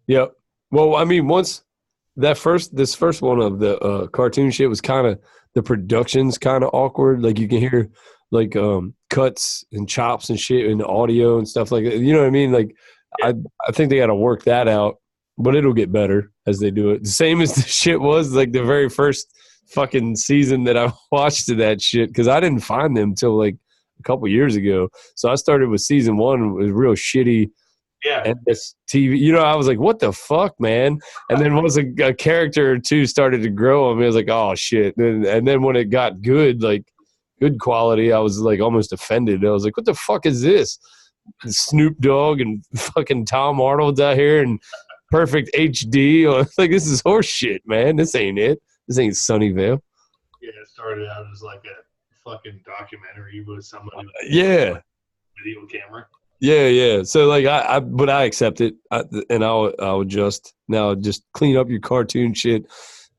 Yep. Well, I mean, once this first one of the cartoon shit was kind of, the production's kind of awkward. Like you can hear like cuts and chops and shit and audio and stuff like that. You know what I mean? Like I think they got to work that out, but it'll get better as they do it. The same as the shit was like the very first fucking season that I watched of that shit, because I didn't find them till like a couple years ago. So I started with season 1. It was real shitty. Yeah. And this TV, you know, I was like, what the fuck, man? And then once a character or two started to grow on me, I was like, oh, shit. And then when it got good, like good quality, I was like almost offended. I was like, what the fuck is this? Snoop Dogg and fucking Tom Arnold's out here and perfect HD. I was like, this is horse shit, man. This ain't it. This ain't Sunnyvale. Yeah, it started out as like a fucking documentary with somebody with Yeah. video camera. Yeah. So like but I accept it, and I'll adjust. Now just clean up your cartoon shit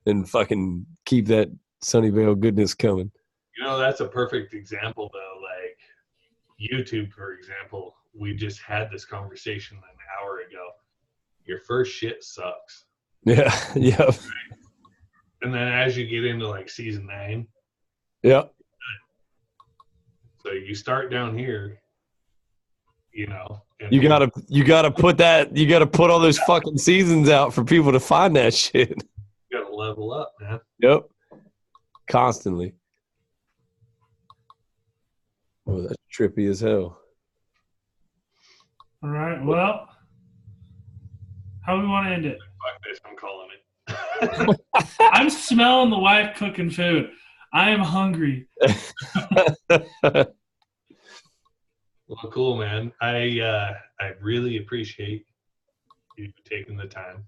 and fucking keep that Sunnyvale goodness coming. You know, that's a perfect example though. Like YouTube, for example, we just had this conversation an hour ago. Your first shit sucks. Yeah. Yeah. And then as you get into like season 9, Yeah. so you start down here, you know. And You gotta put all those fucking seasons out for people to find that shit. You gotta level up, man. Yep. Constantly. Oh, that's trippy as hell. All right. Well, how do we want to end it? Fuck this, I'm calling it. I'm smelling the wife cooking food. I am hungry. Well, cool, man. I really appreciate you taking the time.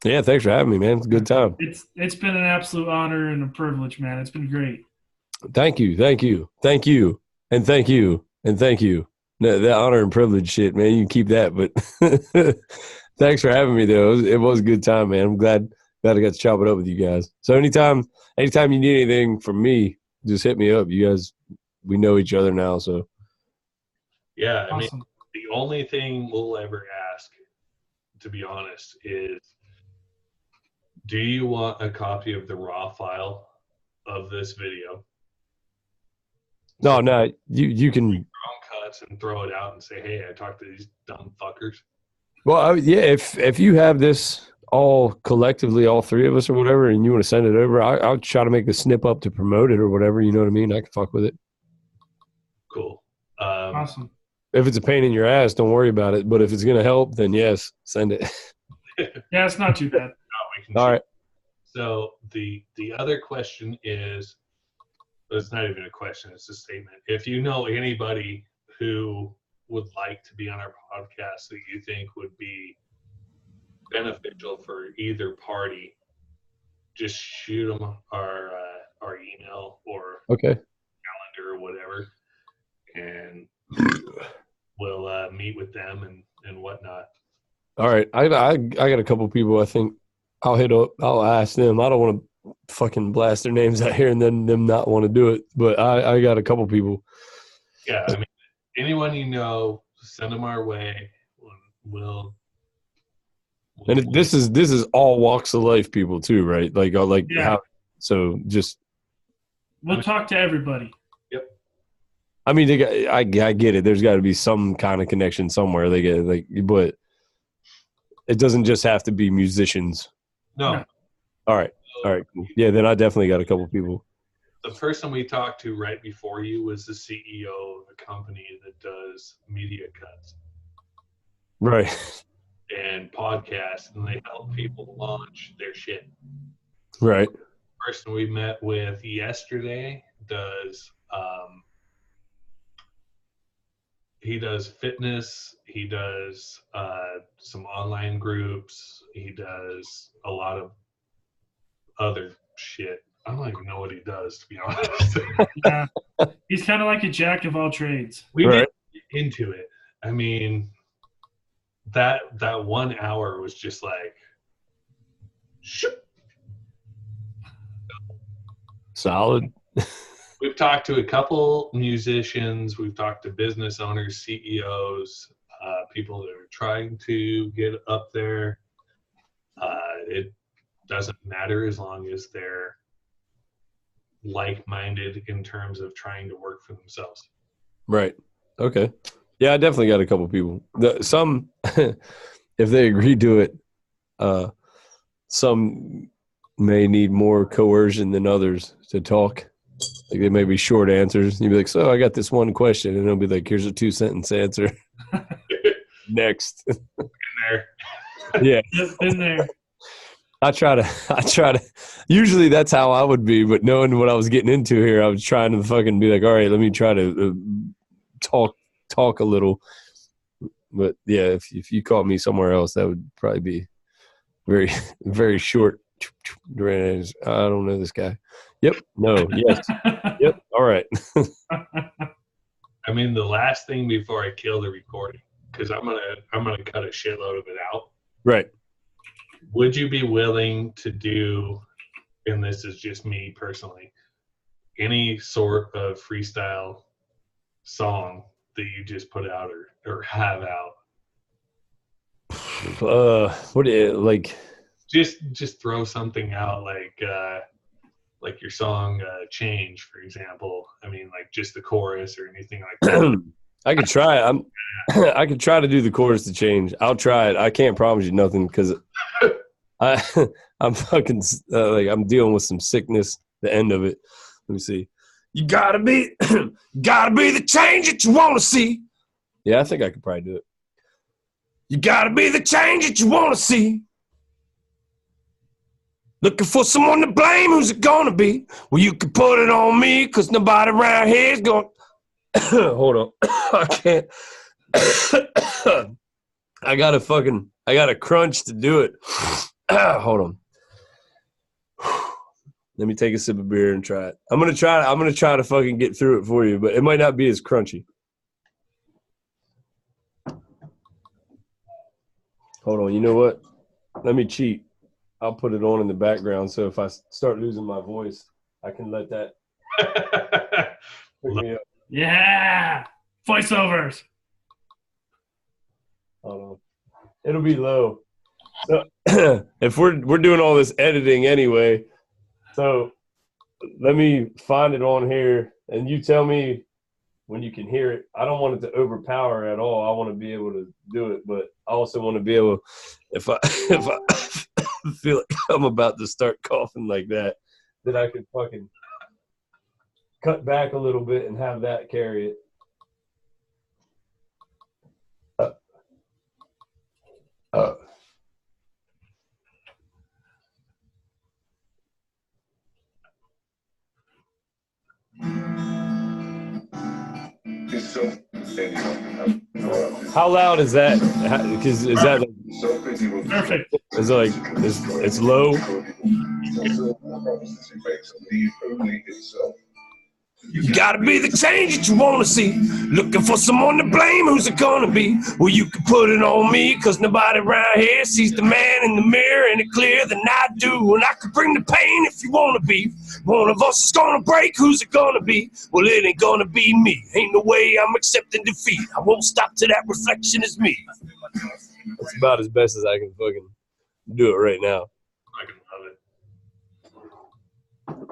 Yeah, thanks for having me, man. It's a good time. It's been an absolute honor and a privilege, man. It's been great. Thank you. And thank you. No, that honor and privilege shit, man. You can keep that, but thanks for having me though. It was a good time, man. I'm glad I got to chop it up with you guys. So anytime you need anything from me, just hit me up. You guys, we know each other now, so. Yeah, I mean, Awesome. the only thing we'll ever ask, to be honest, is do you want a copy of the raw file of this video? No, you can. Wrong cuts and throw it out and say, hey, I talked to these dumb fuckers. Well, yeah, if you have this all collectively, all three of us or whatever, and you want to send it over, I'll try to make a snip up to promote it or whatever. You know what I mean? I can fuck with it. Cool. Awesome. If it's a pain in your ass, don't worry about it. But if it's gonna help, then yes, send it. Yeah, it's not too bad. All right. So the other question is, it's not even a question, it's a statement. If you know anybody who would like to be on our podcast that you think would be beneficial for either party, just shoot them our email or Okay. calendar or whatever, and we'll meet with them and whatnot. All right. I got a couple people I think I'll hit up. I'll ask them. I don't want to fucking blast their names out here and then them not want to do it. But I got a couple people. Yeah, I mean, anyone you know, send them our way. We'll And this is all walks of life people too, right? Like Yeah. how, so just. We'll talk to everybody. I mean, I get it. There's got to be some kind of connection somewhere. They get like, but it doesn't just have to be musicians. No. All right. Cool. Yeah, then I definitely got a couple people. The person we talked to right before you was the CEO of a company that does media cuts Right. and podcasts, and they help people launch their shit. Right. The person we met with yesterday does he does fitness, he does some online groups, he does a lot of other shit. I don't even know what he does, to be honest. Yeah. He's kind of like a jack of all trades. We Right. did get into it. I mean, that 1 hour was just like, shoop. Solid. We've talked to a couple musicians. We've talked to business owners, CEOs, people that are trying to get up there. It doesn't matter as long as they're like-minded in terms of trying to work for themselves. Right. Okay. Yeah, I definitely got a couple people. Some, if they agree to it, some may need more coercion than others to talk. Like they may be short answers. You'd be like, so I got this one question. And it'll be like, here's a 2-sentence answer. Next. In there. Yeah. Just been there. I try to, usually that's how I would be, but knowing what I was getting into here, I was trying to fucking be like, all right, let me try to talk a little. But yeah, if you caught me somewhere else, that would probably be very, very short. I don't know this guy. Yep. No. Yes. Yep. All right. I mean, the last thing before I kill the recording, because I'm gonna cut a shitload of it out. Right. Would you be willing to do, and this is just me personally, any sort of freestyle song that you just put out or have out? What do you like? Just throw something out like your song "Change," for example. I mean, like just the chorus or anything like that. I could try. I could try to do the chorus to Change. I'll try it. I can't promise you nothing because I'm fucking I'm dealing with some sickness. The end of it. Let me see. You gotta be the change that you want to see. Yeah, I think I could probably do it. You gotta be the change that you want to see. Looking for someone to blame. Who's it gonna be? Well, you can put it on me because nobody around here is going. Hold on. I can't. I got a crunch to do it. Hold on. Let me take a sip of beer and try it. I'm gonna try to fucking get through it for you, but it might not be as crunchy. Hold on. You know what? Let me cheat. I'll put it on in the background so if I start losing my voice, I can let that Yeah. Voiceovers. Hold on. It'll be low. So if we're doing all this editing anyway, so let me find it on here and you tell me when you can hear it. I don't want it to overpower at all. I want to be able to do it, but I also want to be able, if I feel like I'm about to start coughing like that I could fucking cut back a little bit and have that carry it. How loud is that? Because is that Perfect. is it like it's low? You gotta be the change that you wanna see. Looking for someone to blame, who's it gonna be? Well, you can put it on me, cause nobody around here sees the man in the mirror any clearer than I do. And I can bring the pain if you wanna be. One of us is gonna break, who's it gonna be? Well, it ain't gonna be me. Ain't no way I'm accepting defeat. I won't stop till that reflection is me. That's about as best as I can fucking do it right now. I can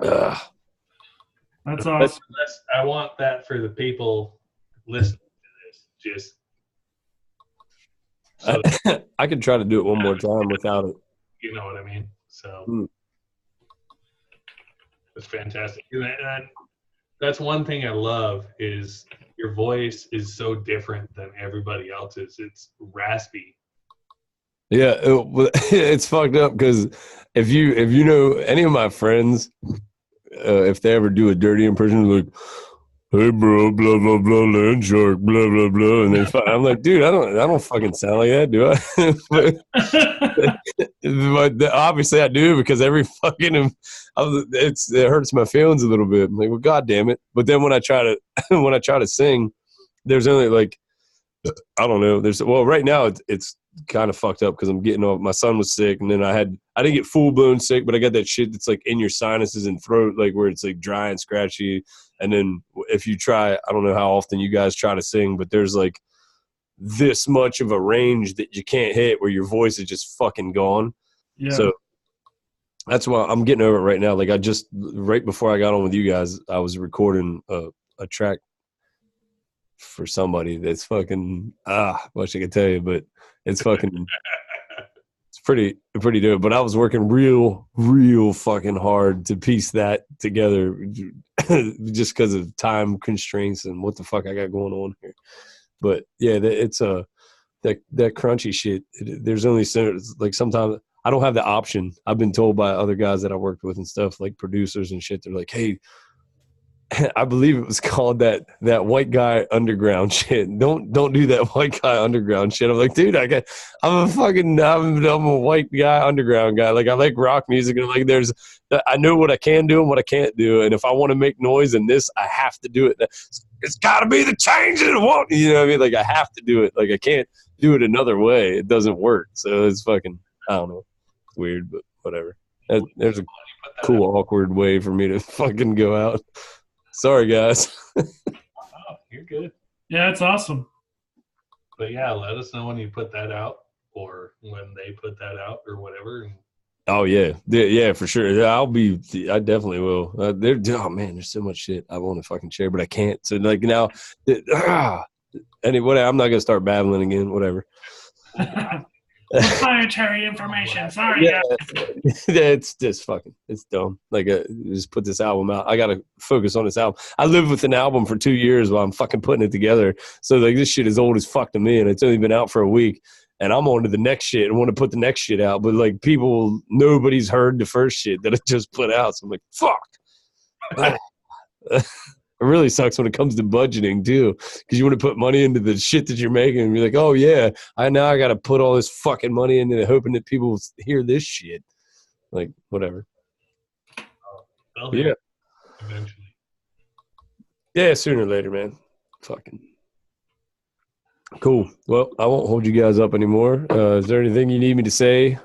love it. That's awesome. I want that for the people listening to this. Just so I could try to do it one more time without it. You know what I mean? So it's fantastic. And that's one thing I love is your voice is so different than everybody else's. It's raspy. Yeah, it's fucked up because if you know any of my friends, if they ever do a dirty impression, like, "Hey bro, blah blah blah, land shark, blah blah blah," and then I'm like, dude, I don't fucking sound like that, do I? but obviously I do because every fucking it hurts my feelings a little bit. I'm like, well, god damn it! But then when I try to sing, there's only like, I don't know. Right now it's kind of fucked up because I'm getting off. My son was sick, and then I didn't get full blown sick, but I got that shit that's like in your sinuses and throat, like where it's like dry and scratchy. And then if you try, I don't know how often you guys try to sing, but there's like this much of a range that you can't hit where your voice is just fucking gone. Yeah. So that's why I'm getting over it right now. Like right before I got on with you guys, I was recording a track for somebody that's fucking wish I could tell you, but it's fucking it's pretty dope. But I was working real fucking hard to piece that together just because of time constraints and what the fuck I got going on here. But yeah, it's that crunchy shit. There's only like sometimes I don't have the option. I've been told by other guys that I worked with and stuff, like producers and shit, they're like, hey, I believe it was called that white guy underground shit. Don't do that white guy underground shit. I'm like, dude, I'm a white guy underground guy. Like I like rock music and like I know what I can do and what I can't do. And if I want to make noise in this, I have to do it. It's got to be the change that I want. You know what I mean? Like I have to do it. Like I can't do it another way. It doesn't work. So it's fucking, I don't know. It's weird, but whatever. There's a cool, awkward way for me to fucking go out. Sorry, guys. Oh, you're good. Yeah, it's awesome. But yeah, let us know when you put that out or when they put that out or whatever. Oh, yeah, for sure. Yeah, I definitely will. Oh, man, there's so much shit I want to fucking share, but I can't. So, like, now, anyway, I'm not going to start babbling again, whatever. Proprietary information. Sorry, yeah, it's just fucking, it's dumb. Like, just put this album out. I gotta focus on this album. I lived with an album for 2 years while I'm fucking putting it together. So like, this shit is old as fuck to me, and it's only been out for a week. And I'm on to the next shit and want to put the next shit out. But like, nobody's heard the first shit that I just put out. So I'm like, fuck. It really sucks when it comes to budgeting too, because you want to put money into the shit that you're making and be like, oh yeah, I got to put all this fucking money into it, hoping that people hear this shit. Like, whatever. Yeah. Eventually. Yeah, sooner or later, man. Fucking cool. Well, I won't hold you guys up anymore. Is there anything you need me to say